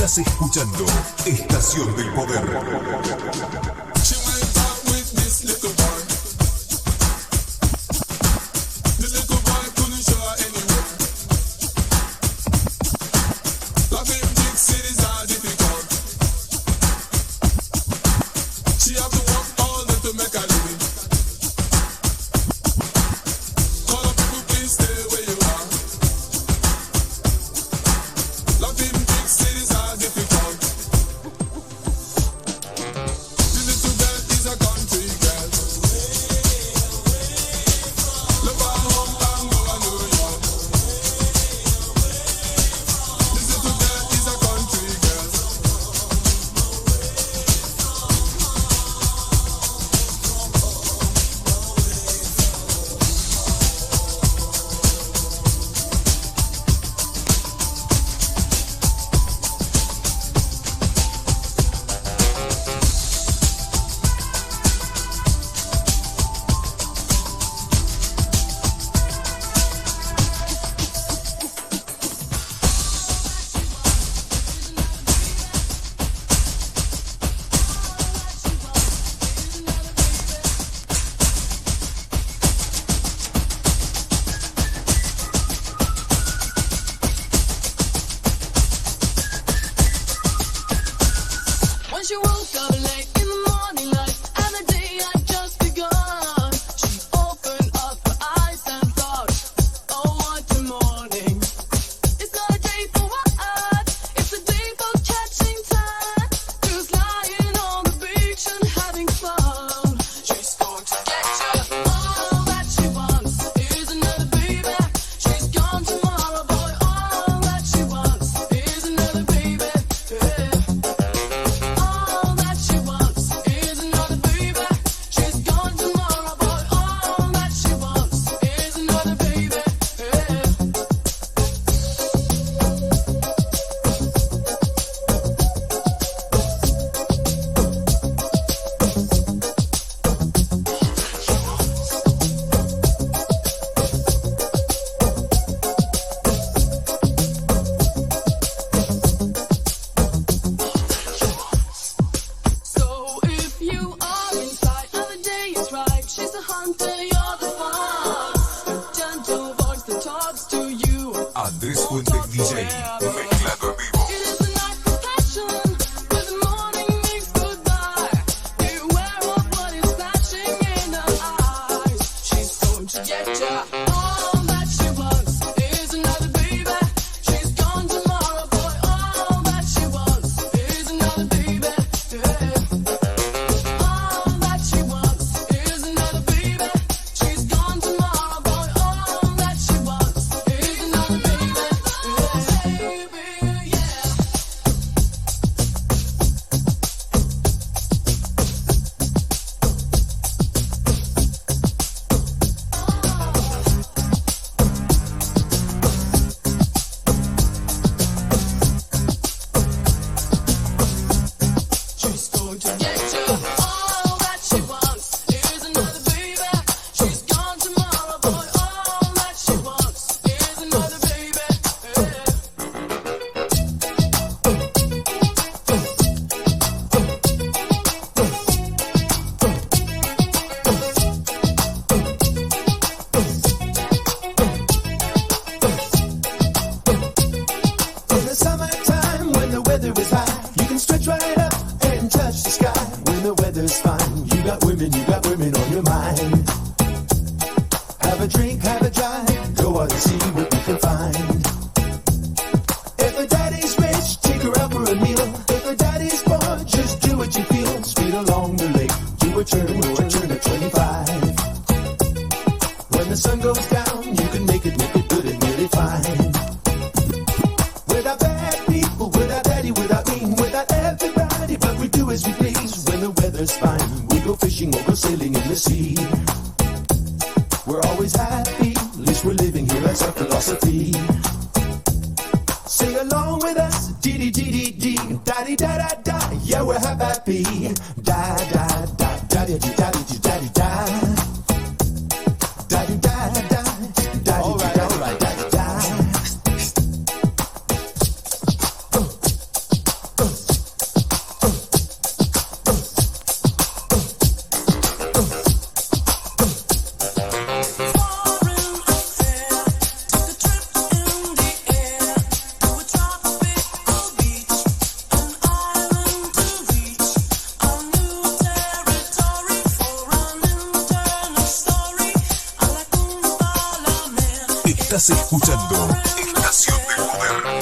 Estás escuchando Estación del Poder. She went out with this little boy. This little Mezclado en vivo. Estás escuchando Estación del Poder.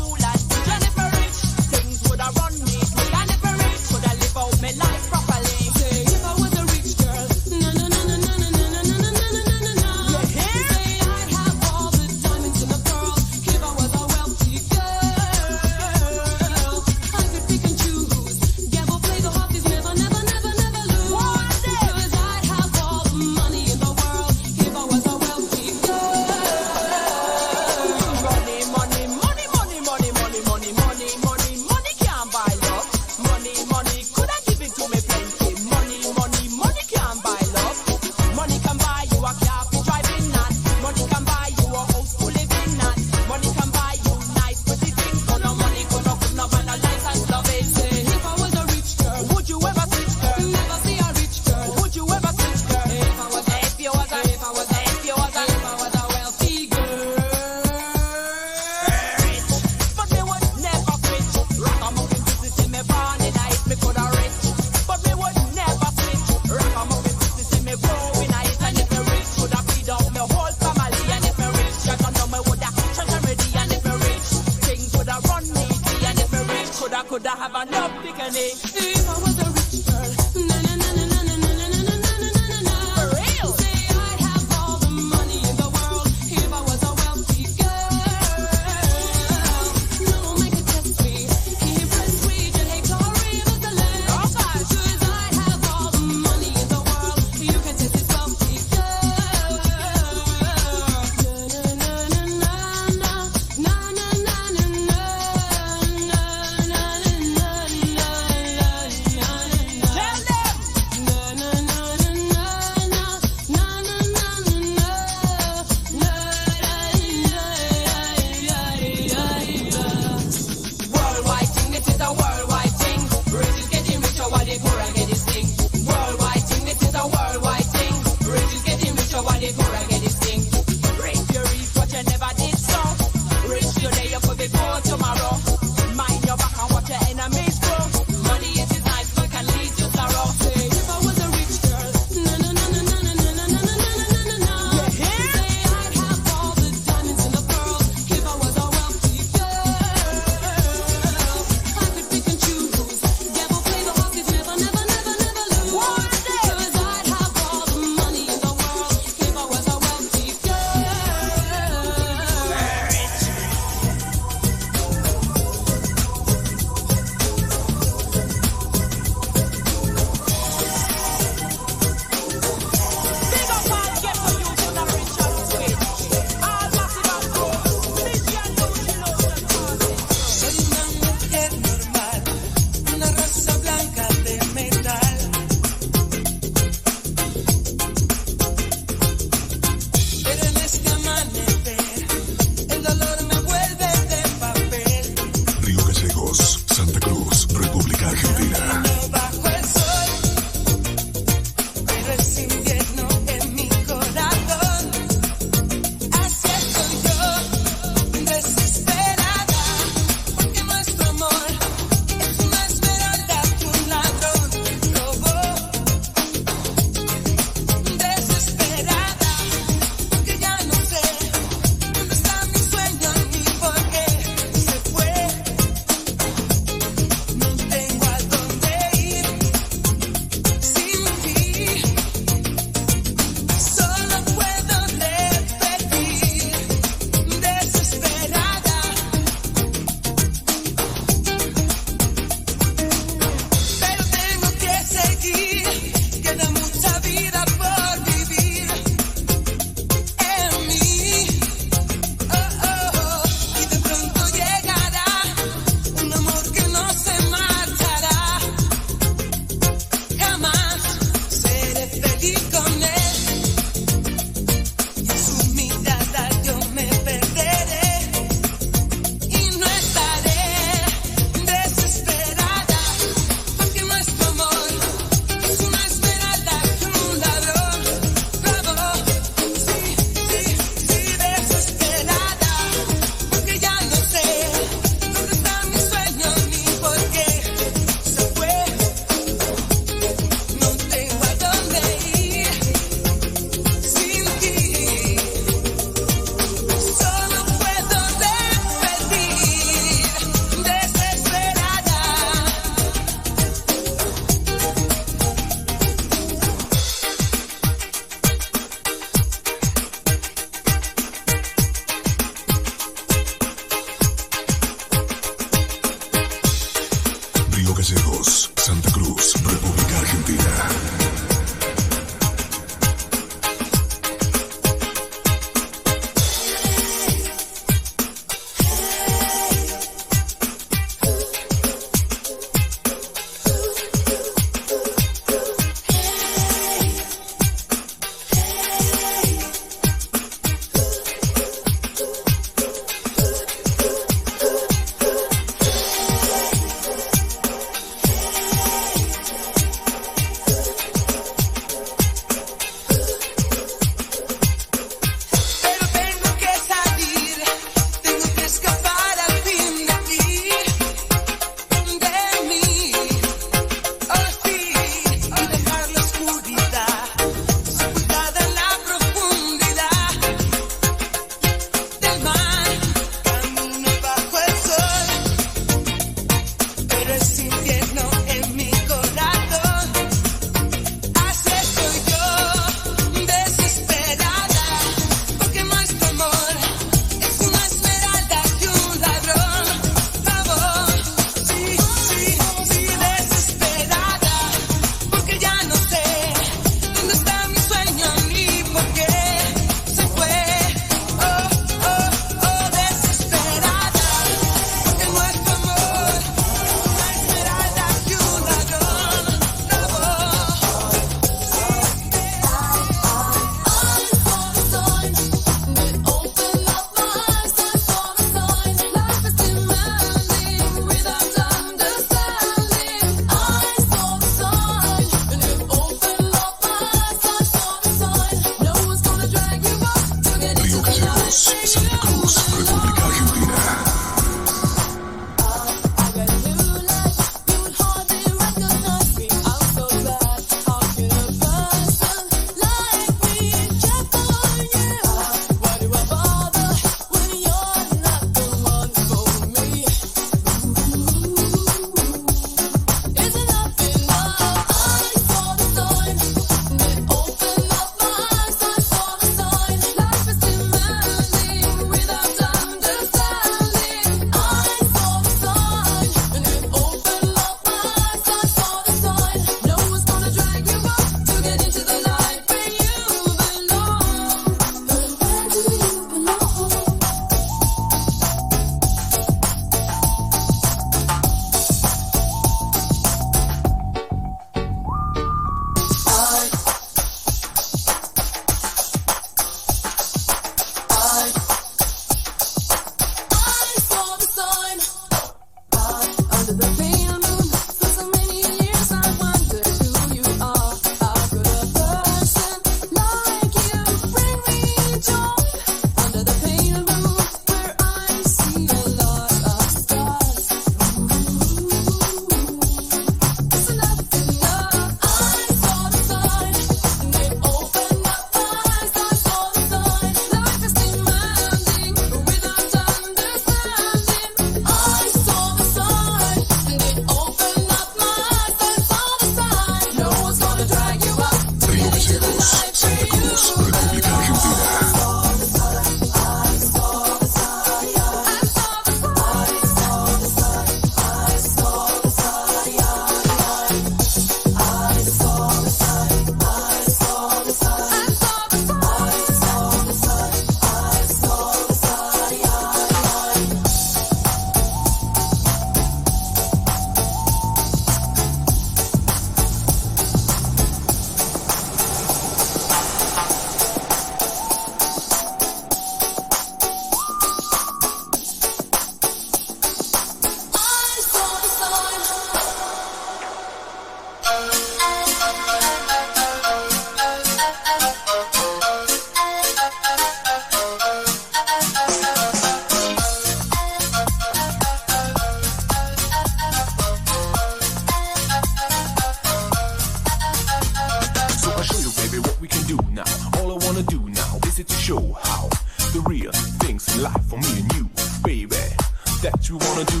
what you wanna do.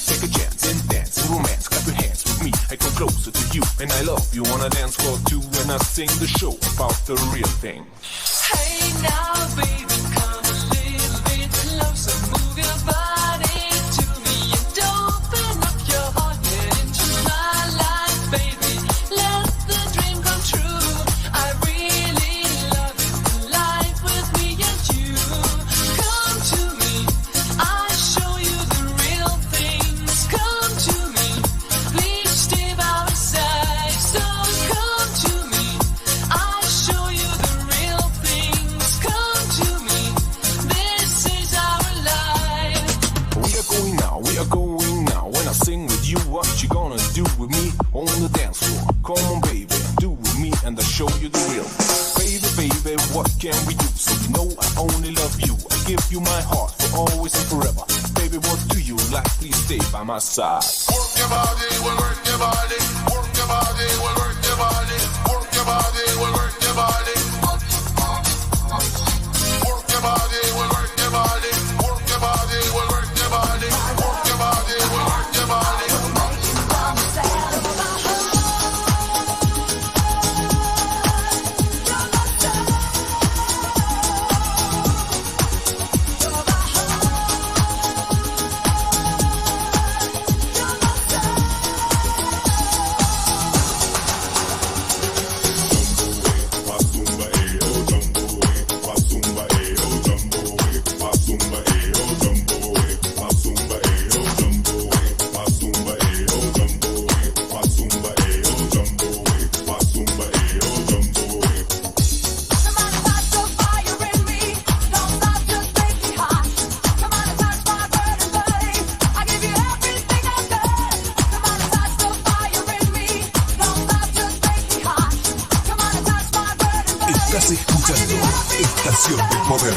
Take a chance and dance and romance. Clap your hands with me. I come closer to you and I love you. Wanna dance for two and I sing the show about the real thing. Hey now, baby, come a little bit closer. Move your body to me and open up your heart. Get into my life, baby. Let the dream come true. I really love it. Life with me and you. Come to me. I show you the real things. Come to me. Please stay by my side. So come to me. I show you the real things. Come to me. This is our life. We are going now. When I sing with you, what you gonna do with me on the dance floor? Come on, baby, do with me and I'll show you the real. Baby, what can we do? So you know I only love you. I give you my heart for always and forever. Baby, what do you like? Please stay by my side. Work your body, we'll work your body. Work your body, we'll work your body. Work your body, we'll work your body. Work your body, we'll work your body. Work your body, we'll work your body. Work your body, we'll work your body. Estás escuchando Estación del Poder.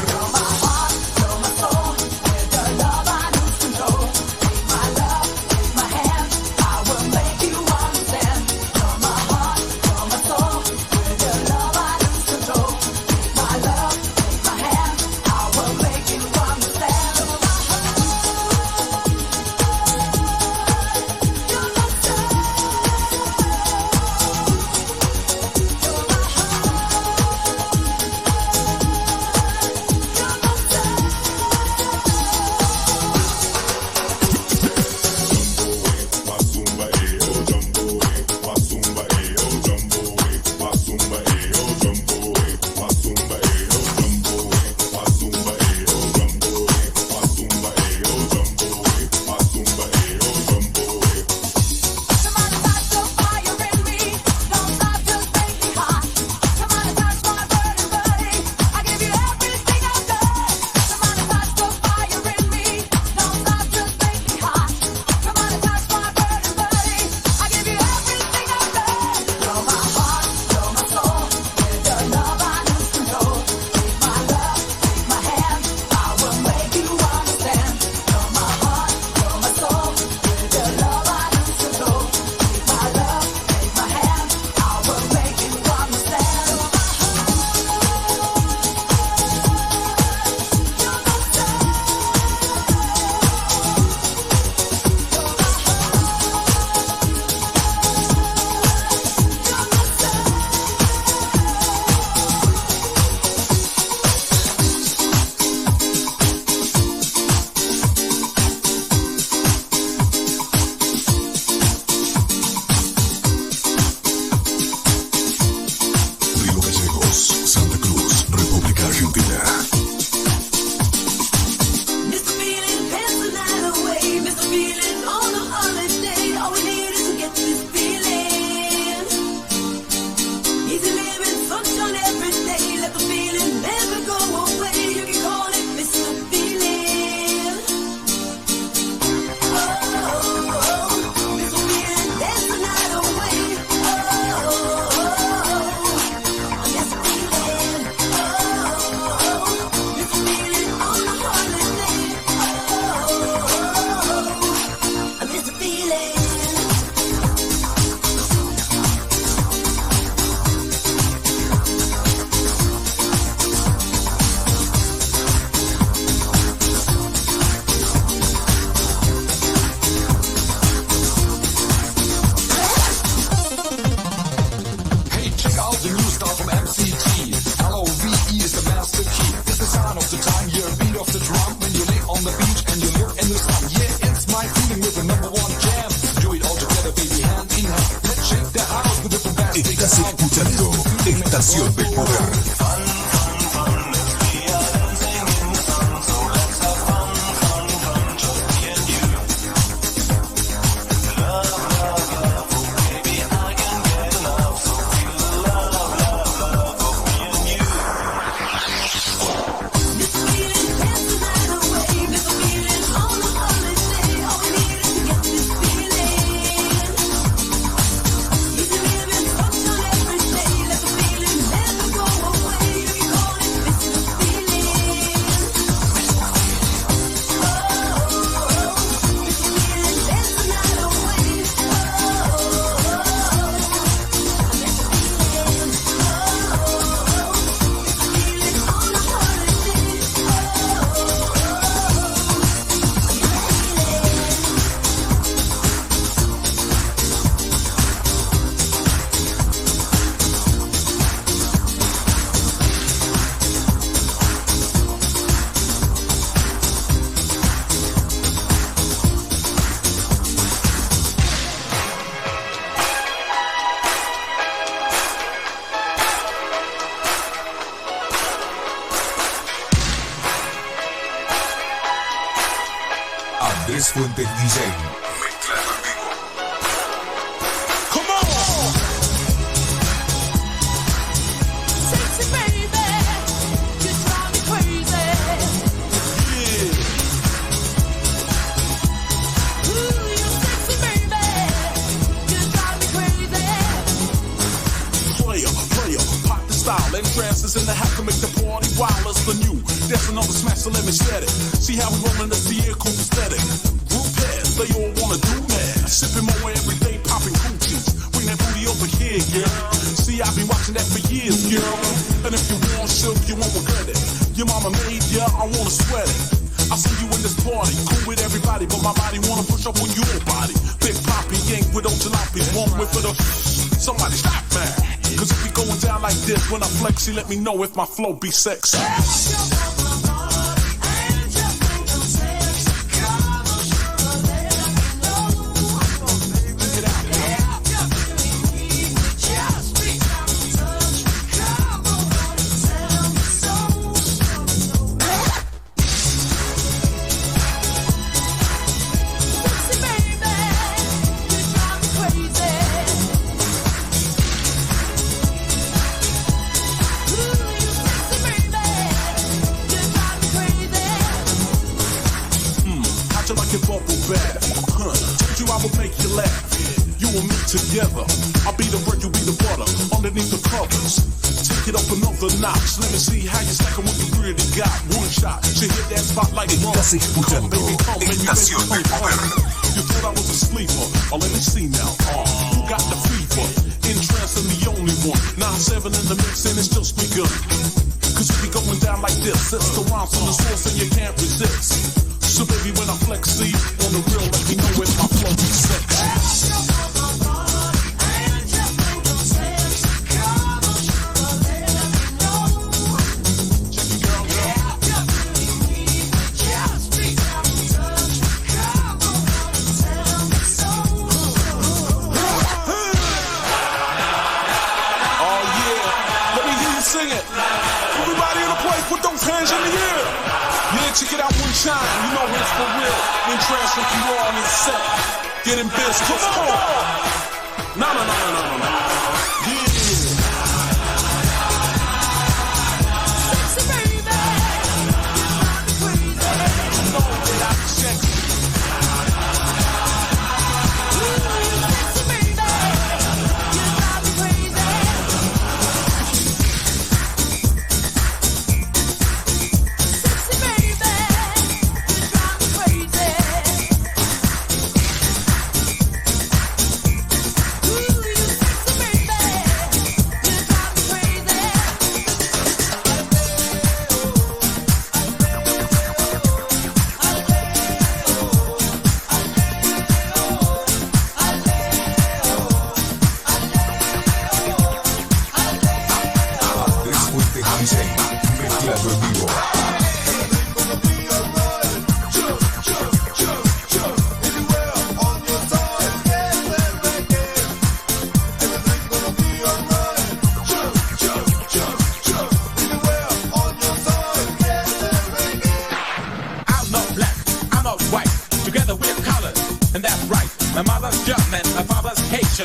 Estás escuchando Estación del Poder. Andrés Fuentes DJ. Mezclado en vivo. Come on! Sexy baby, you drive me crazy. Yeah. Ooh, you sexy baby, you drive me crazy. Player, pop the style. Entrances in the house to make the party wild as the new. Dancing on the smash, so let me set it. See how we rollin' this the air cool aesthetic. Group heads, they all wanna do that. Sipping more every day, popping coochies. Bring that booty over here, girl. See, I've been watching that for years, girl. And if you want silk, you won't regret it. Your mama made ya, I wanna sweat it. I see you in this party, cool with everybody, but my body wanna push up on your body. Big Poppy ain't with old jalopy, one with for the. Somebody stop, man. Cause if we going down like this, when I flex, you let me know if my flow be sexy. Together, I'll be the bread, you be the butter. Underneath the covers, take it up another notch. Let me see how you stack 'em what you really got. One shot, she hit that spot like a Estás escuchando Estación del Poder. You thought I was a sleeper, oh let me see now. Who got the fever? Interest in the only one. 9-7 in the mix and it's just begun. Cause we be going down like this. It's the rhymes from the source and you can't resist. So baby when I flex, see on the real, let me know if my flow is sexy. Check it out one time, you know it's for real. When transfer you on and set, getting biz, come on. No. Yeah. Sexy baby, you drive me crazy. You know that I'm sexy. Sexy baby, you drive me crazy. Everything gonna be alright.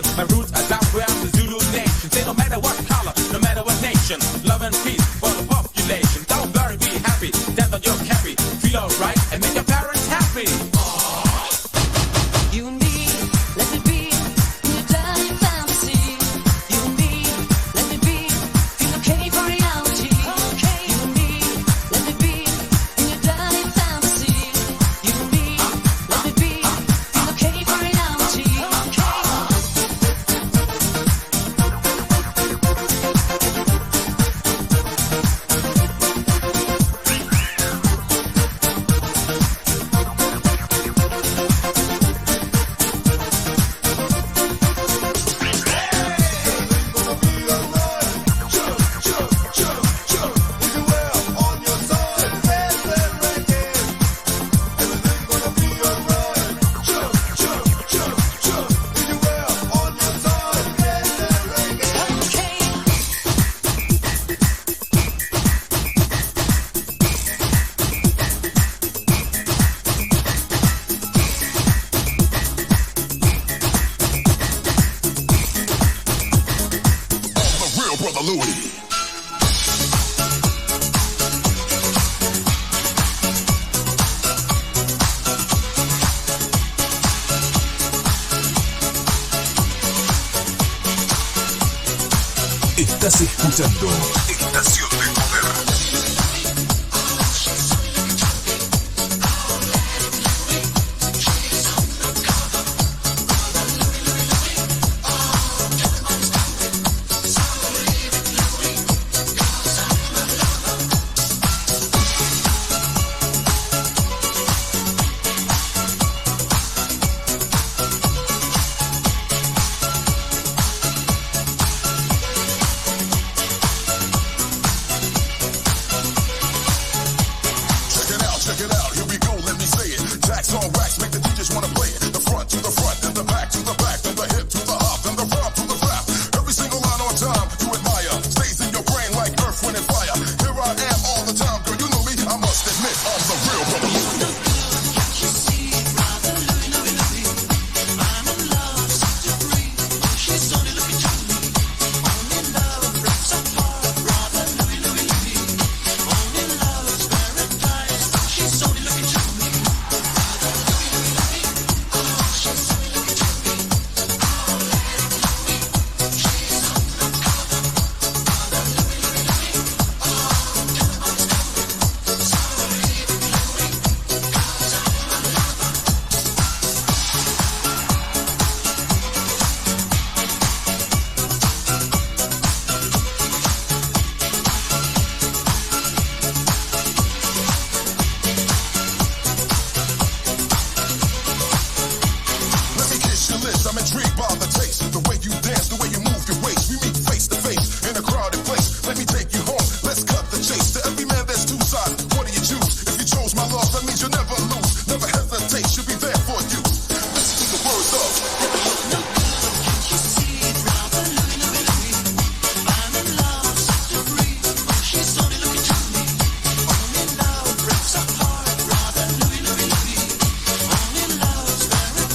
station. My roots are down where the Zulu nation. Say no matter what color, no matter what nation, love and peace for the population. Don't worry, be happy, that's what you're carry. Feel alright and make your parents happy. You and me, let me be in your darling fantasy. You and me, let me be, feel okay for reality. Okay. You and me, let me be in your darling fantasy. You and me, let me be, feel okay for reality. Estás escuchando Estación del Poder.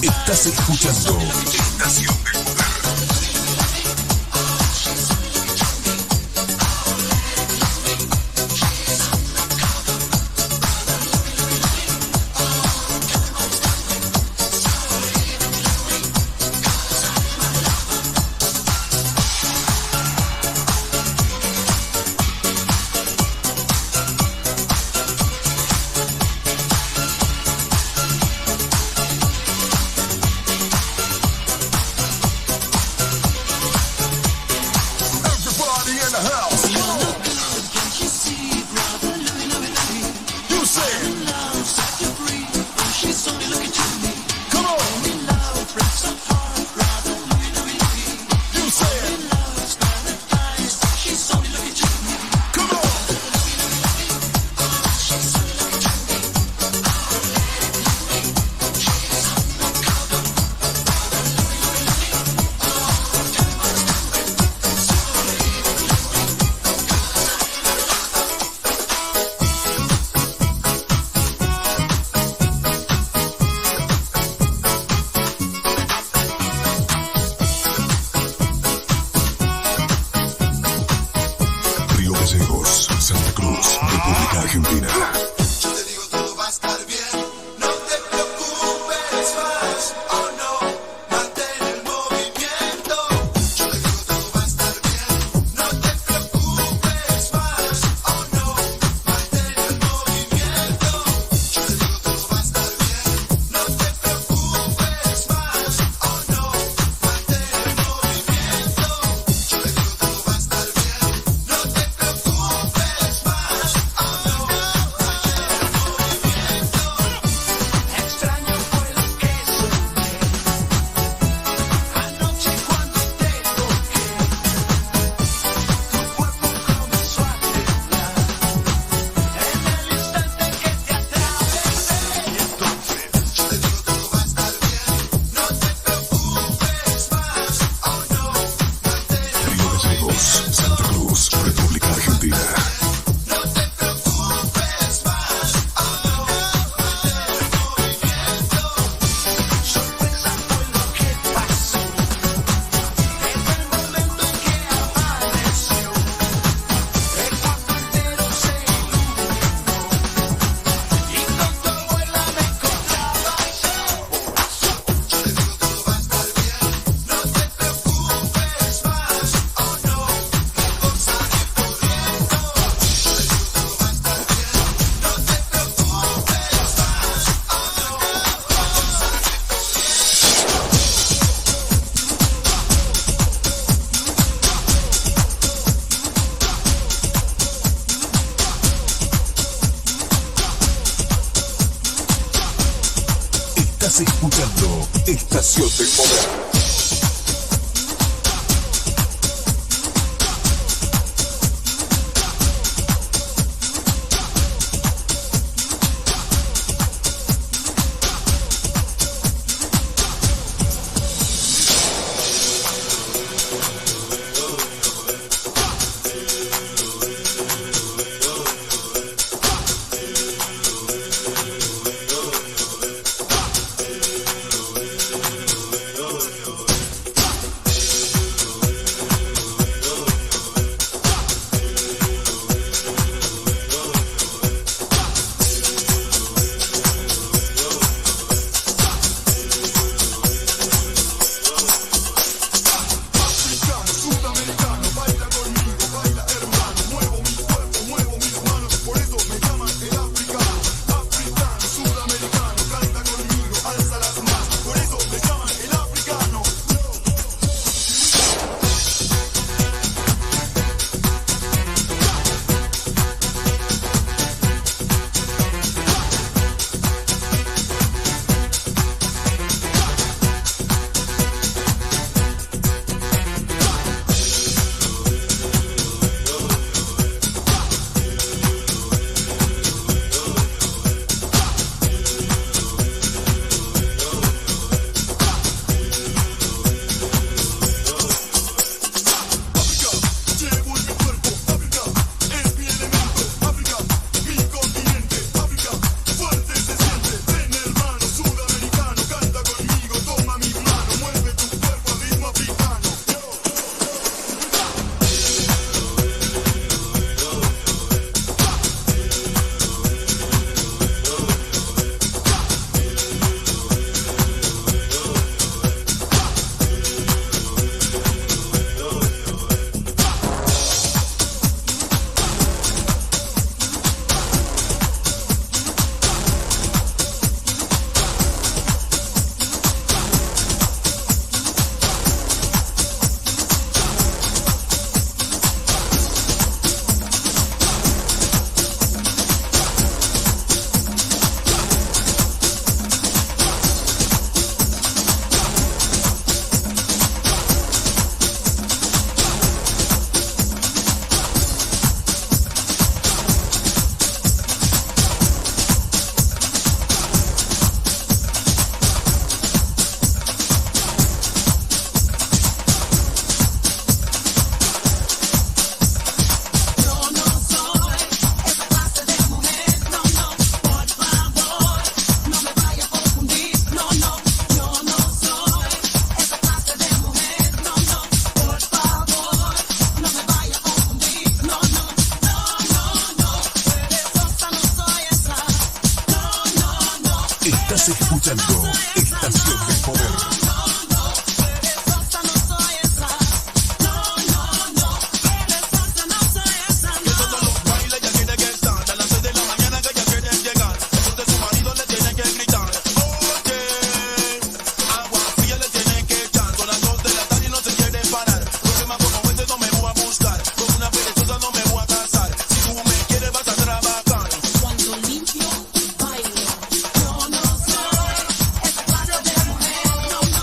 Estás escuchando Estación del Poder. Santa Cruz, República Argentina. Estás escuchando Estación del Poder. Estás escuchando Estación del Poder. Cuando limpio, bailo. Yo no soy esa clase de mujer.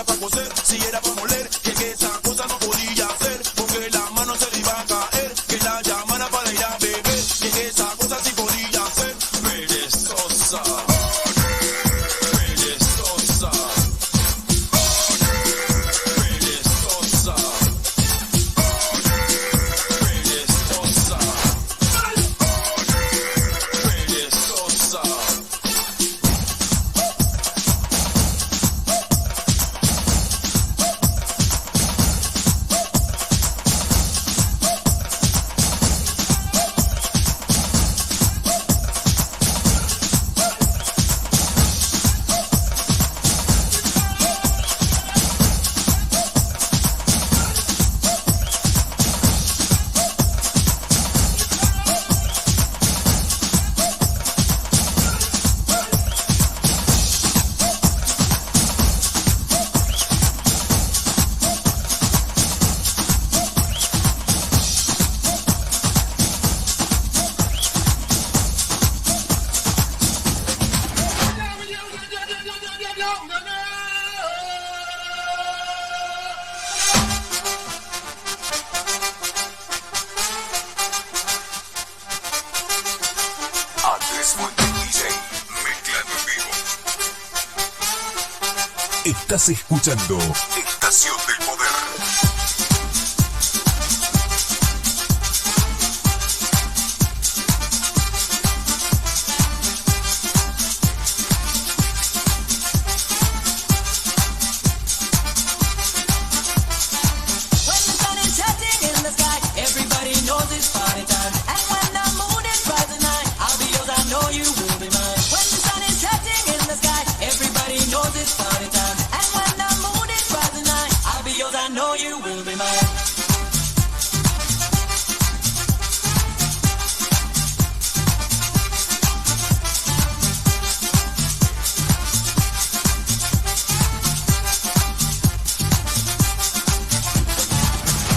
era para coser, si era para moler, que esa cosa no podía hacer, porque la mano se le iba a caer, que la llamara para ir a beber, que esa cosa sí podía hacer, perezosa. Perezosa. Perezosa. Perezosa. Perezosa. Andrés Fuentes DJ, mezclando en vivo. Estás escuchando Estación del Poder. When the sun is setting in the sky, everybody knows it's party time. And when the moon is rising high, I'll be yours, I know you will be mine. When the sun is setting in the sky, everybody knows it's party time. And when the moon is rising high, I'll be yours, I know you will be mine.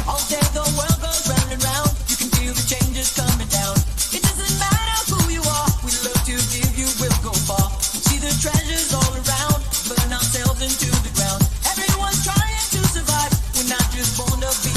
All day the world goes round and round. You can feel the changes coming down. It doesn't matter who you are. We love to give you, we'll go far. See the treasures all around. Burn ourselves into the ground. Everyone's trying to survive. We're not just born to be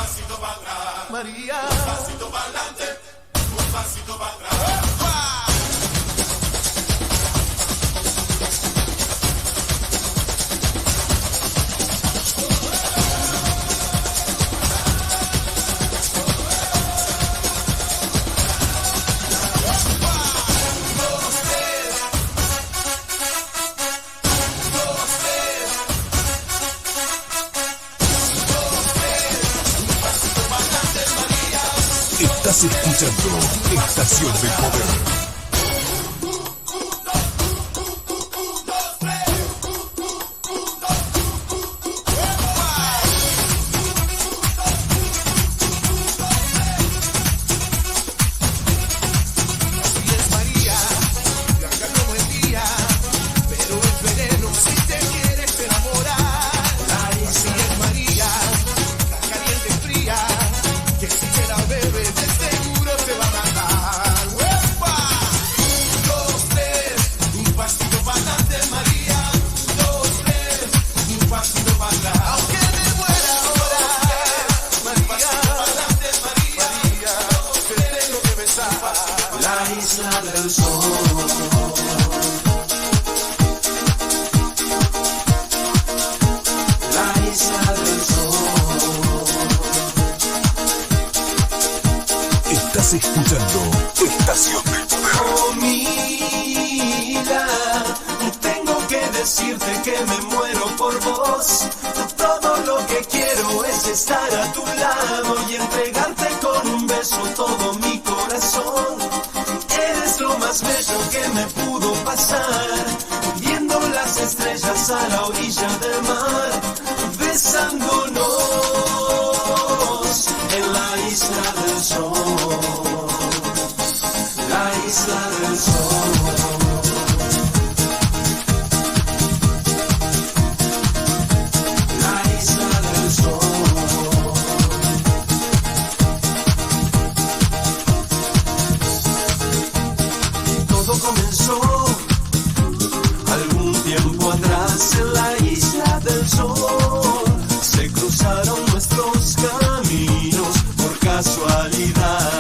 pasito para atrás, María. Un pasito para adelante, un pasito para atrás. Estás escuchando Estación del Poder. Estás escuchando Estación del Poder. Oh, mira, tengo que decirte que me muero por vos. Todo lo que quiero es estar a tu lado y entregarte con un beso todo mi corazón. Eres lo más bello que me pudo pasar, viendo las estrellas a la orilla del mar, besándonos en la isla del sol. La isla del sol. La isla del sol. Todo comenzó algún tiempo atrás en la isla del sol. Se cruzaron nuestros caminos por casualidad.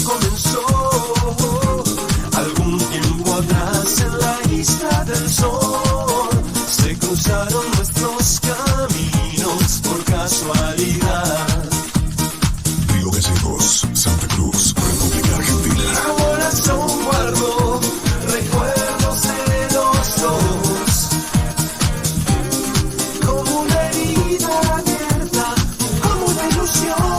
Comenzó algún tiempo atrás en la isla del sol. Se cruzaron nuestros caminos por casualidad. Río Gallegos, Santa Cruz, República Argentina. Mi corazón guardó recuerdos de los dos, como una herida abierta, como una ilusión.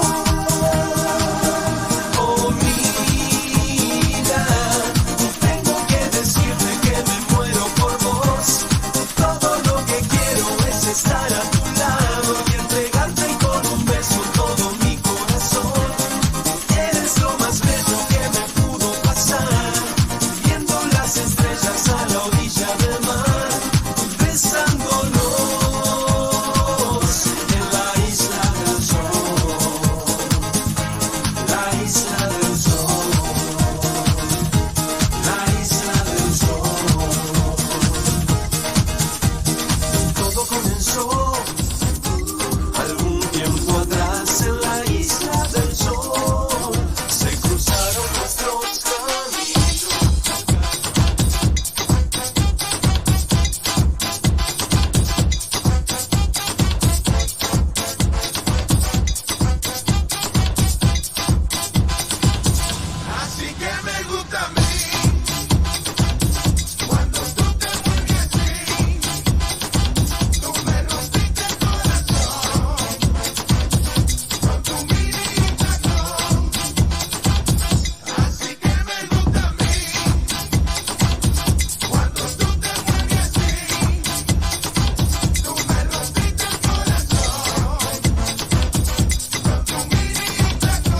Estar a tu lado y entregarte con un beso todo mi corazón. Eres lo más bello que me pudo pasar, viendo las estrellas a la orilla del mar, besándonos en la isla del sol. La isla del sol. La isla del sol. Todo comenzó algún tiempo atrás en la isla del sol. Se cruzaron nuestros caminos. Así que me gusta a mí cuando tú te mueves así. Tú me rompiste el corazón con tu miritación. Así que me gusta a mí cuando tú te mueves así. Tú me rompiste el corazón con tu miritación.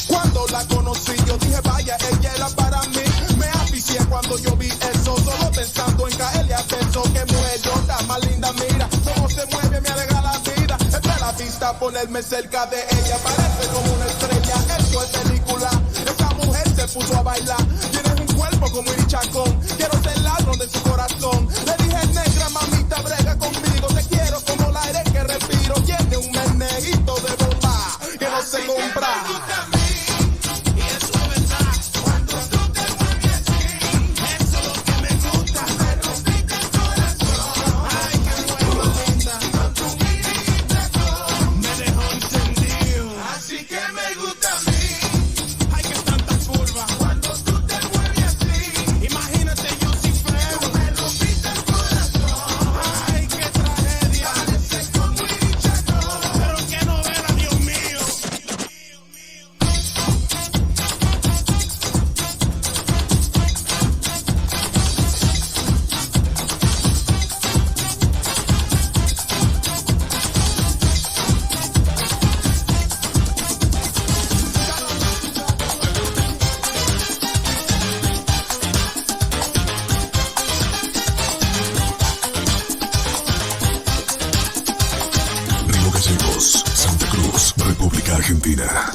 Cuando la conocí yo dije vaya, ella era para mí. Me aficié cuando yo vi eso, solo pensando en caerle a beso. Que mujer está más linda, mira cómo se mueve, me alegra la vida. Entre la vista ponerme cerca de ella, parece como una estrella. Esto es película, esa mujer se puso a bailar. Tienes un cuerpo como Iri Chacón, quiero ser ladrón de su corazón. Le dije Argentina.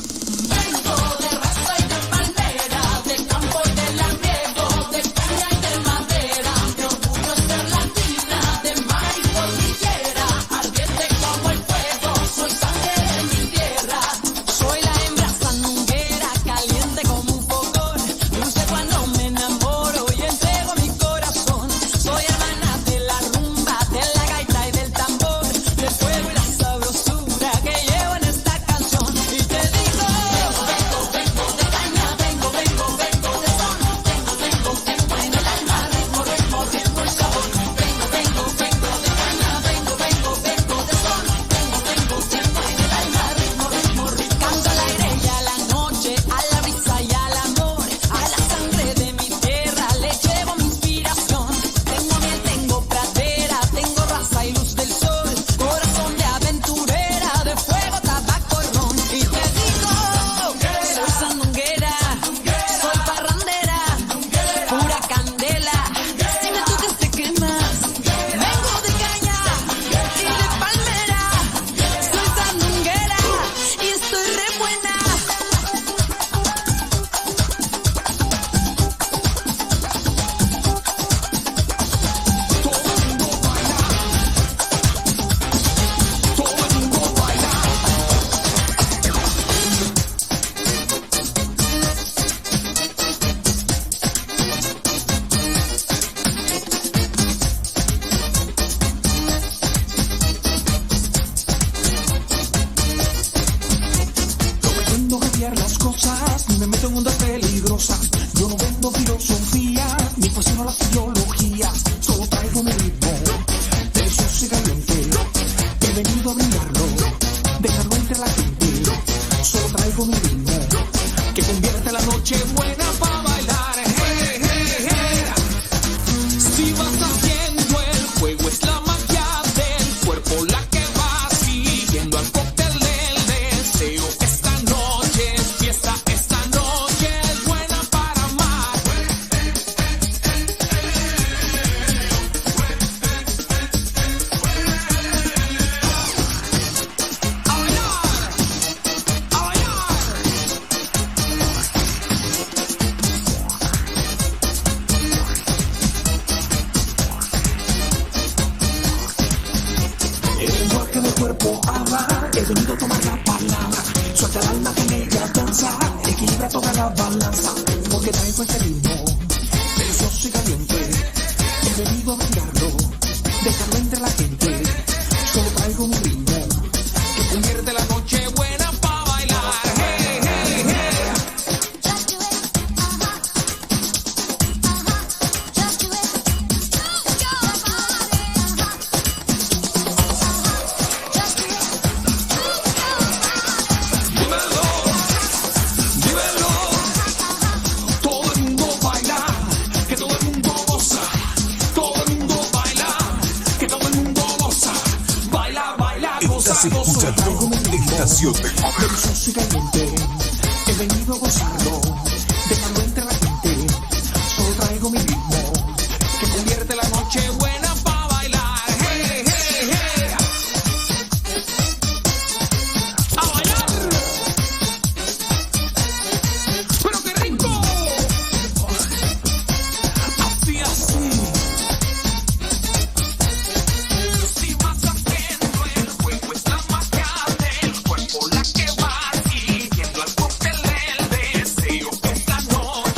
Estás escuchando Estación del Poder. Soy caliente, he venido a gozarlo, dejarlo entre la gente. Solo traigo mi ritmo, que convierte la noche buena para bailar. Hey, hey, hey. A bailar. Pero qué rico. Así, así. Si vas haciendo el juego es la magia del cuerpo la que va siguiendo al cóctel del deseo. Esta noche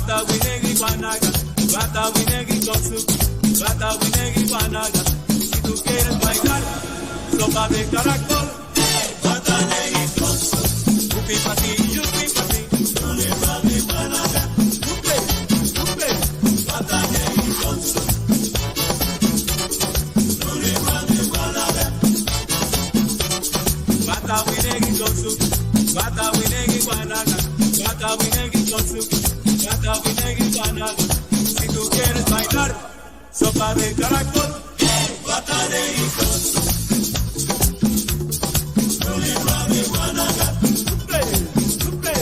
Bata winegi guanaga, bata winegi gosu, bata winegi guanaga. Si tú quieres bailar, sopa de caracol, bata winegi gosu. Yupi pa ti, yupi pa ti, no le va de guanaga. Yupi, yupi, bata winegi gosu. No le va de guanaga. Bata winegi gosu, bata winegi guanaga, bata winegi gosu. Bata winegi guanaga, si tú quieres bailar, sopa de caracol, bata de hijos. Sopa de guanaga, supe, supe,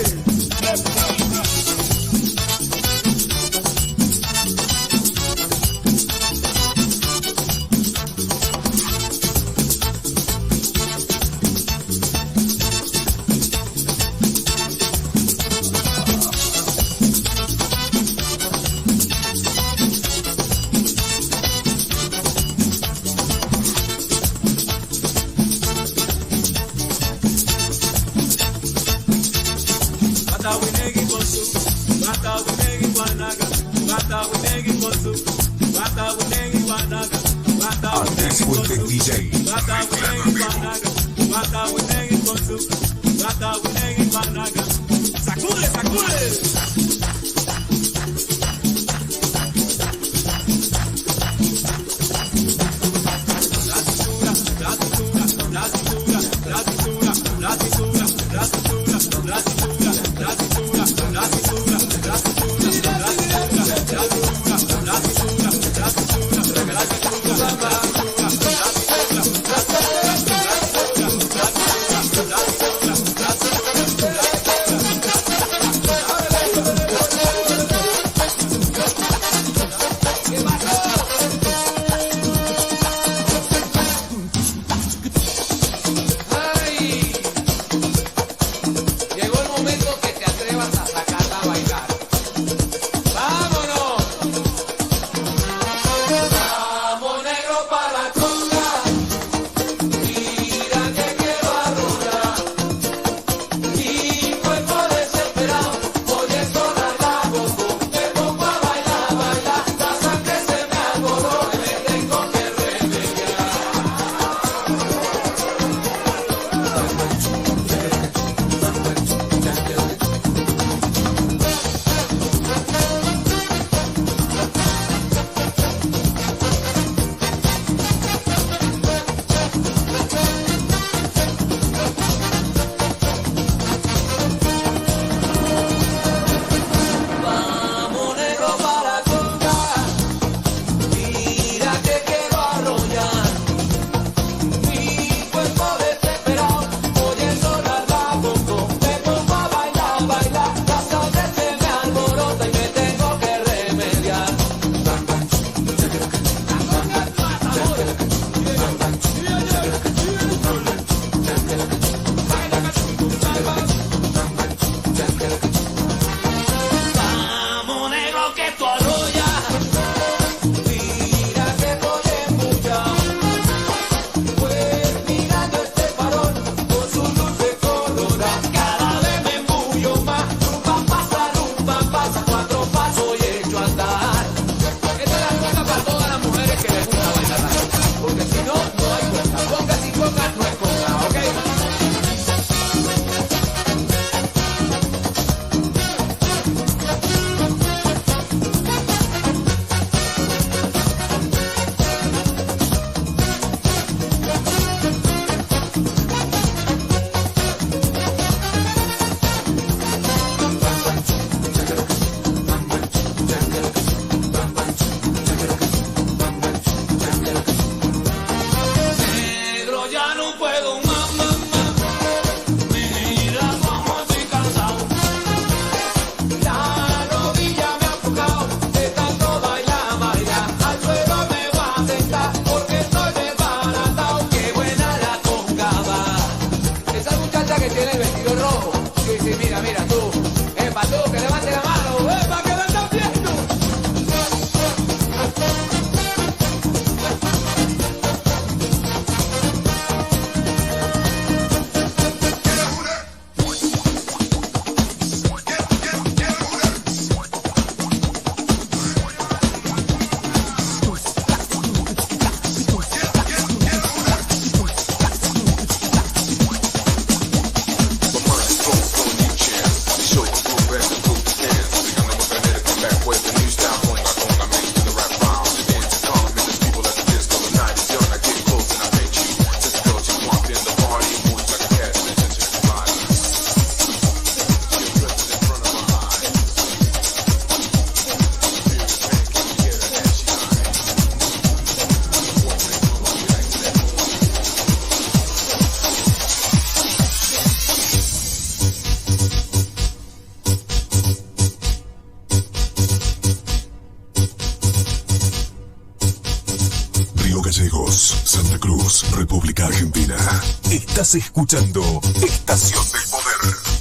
Andrés Fuentes DJ. ¡Sacude, sacude! La Gallegos, Santa Cruz, República Argentina. Estás escuchando Estación del Poder.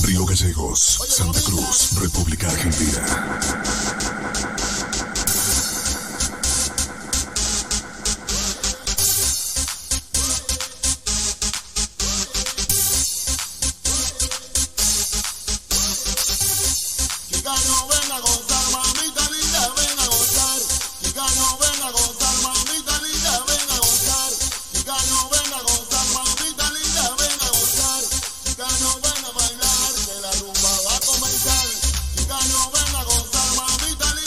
Río Gallegos, Santa Cruz, República Argentina. Ven a gozar, mamita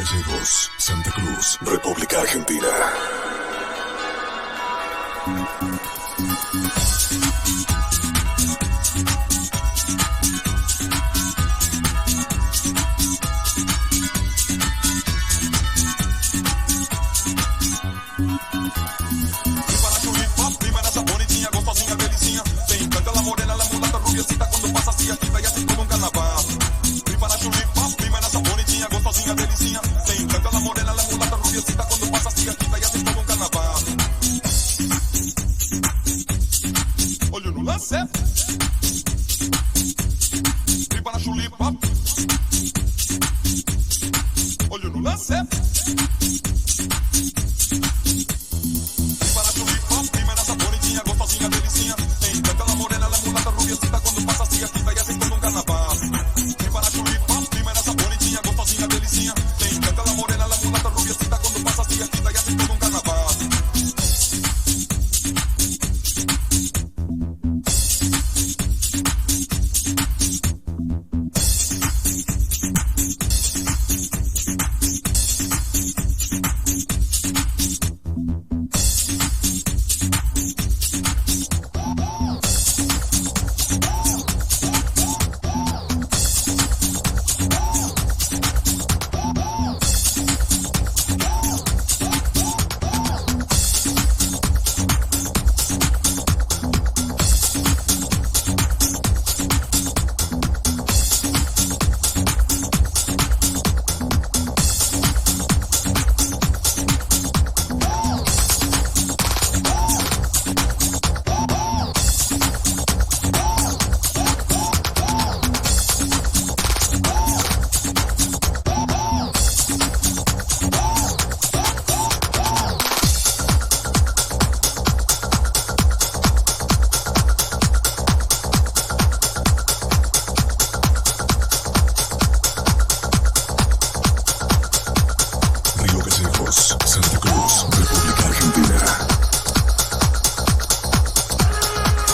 Gallegos, Santa Cruz, República Argentina.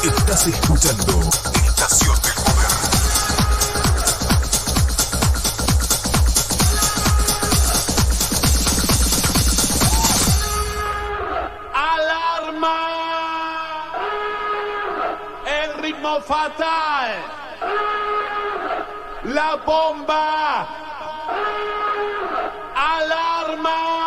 Estás escuchando Estación del Poder. ¡Alarma! El ritmo fatal. La bomba. ¡Alarma!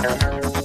Thank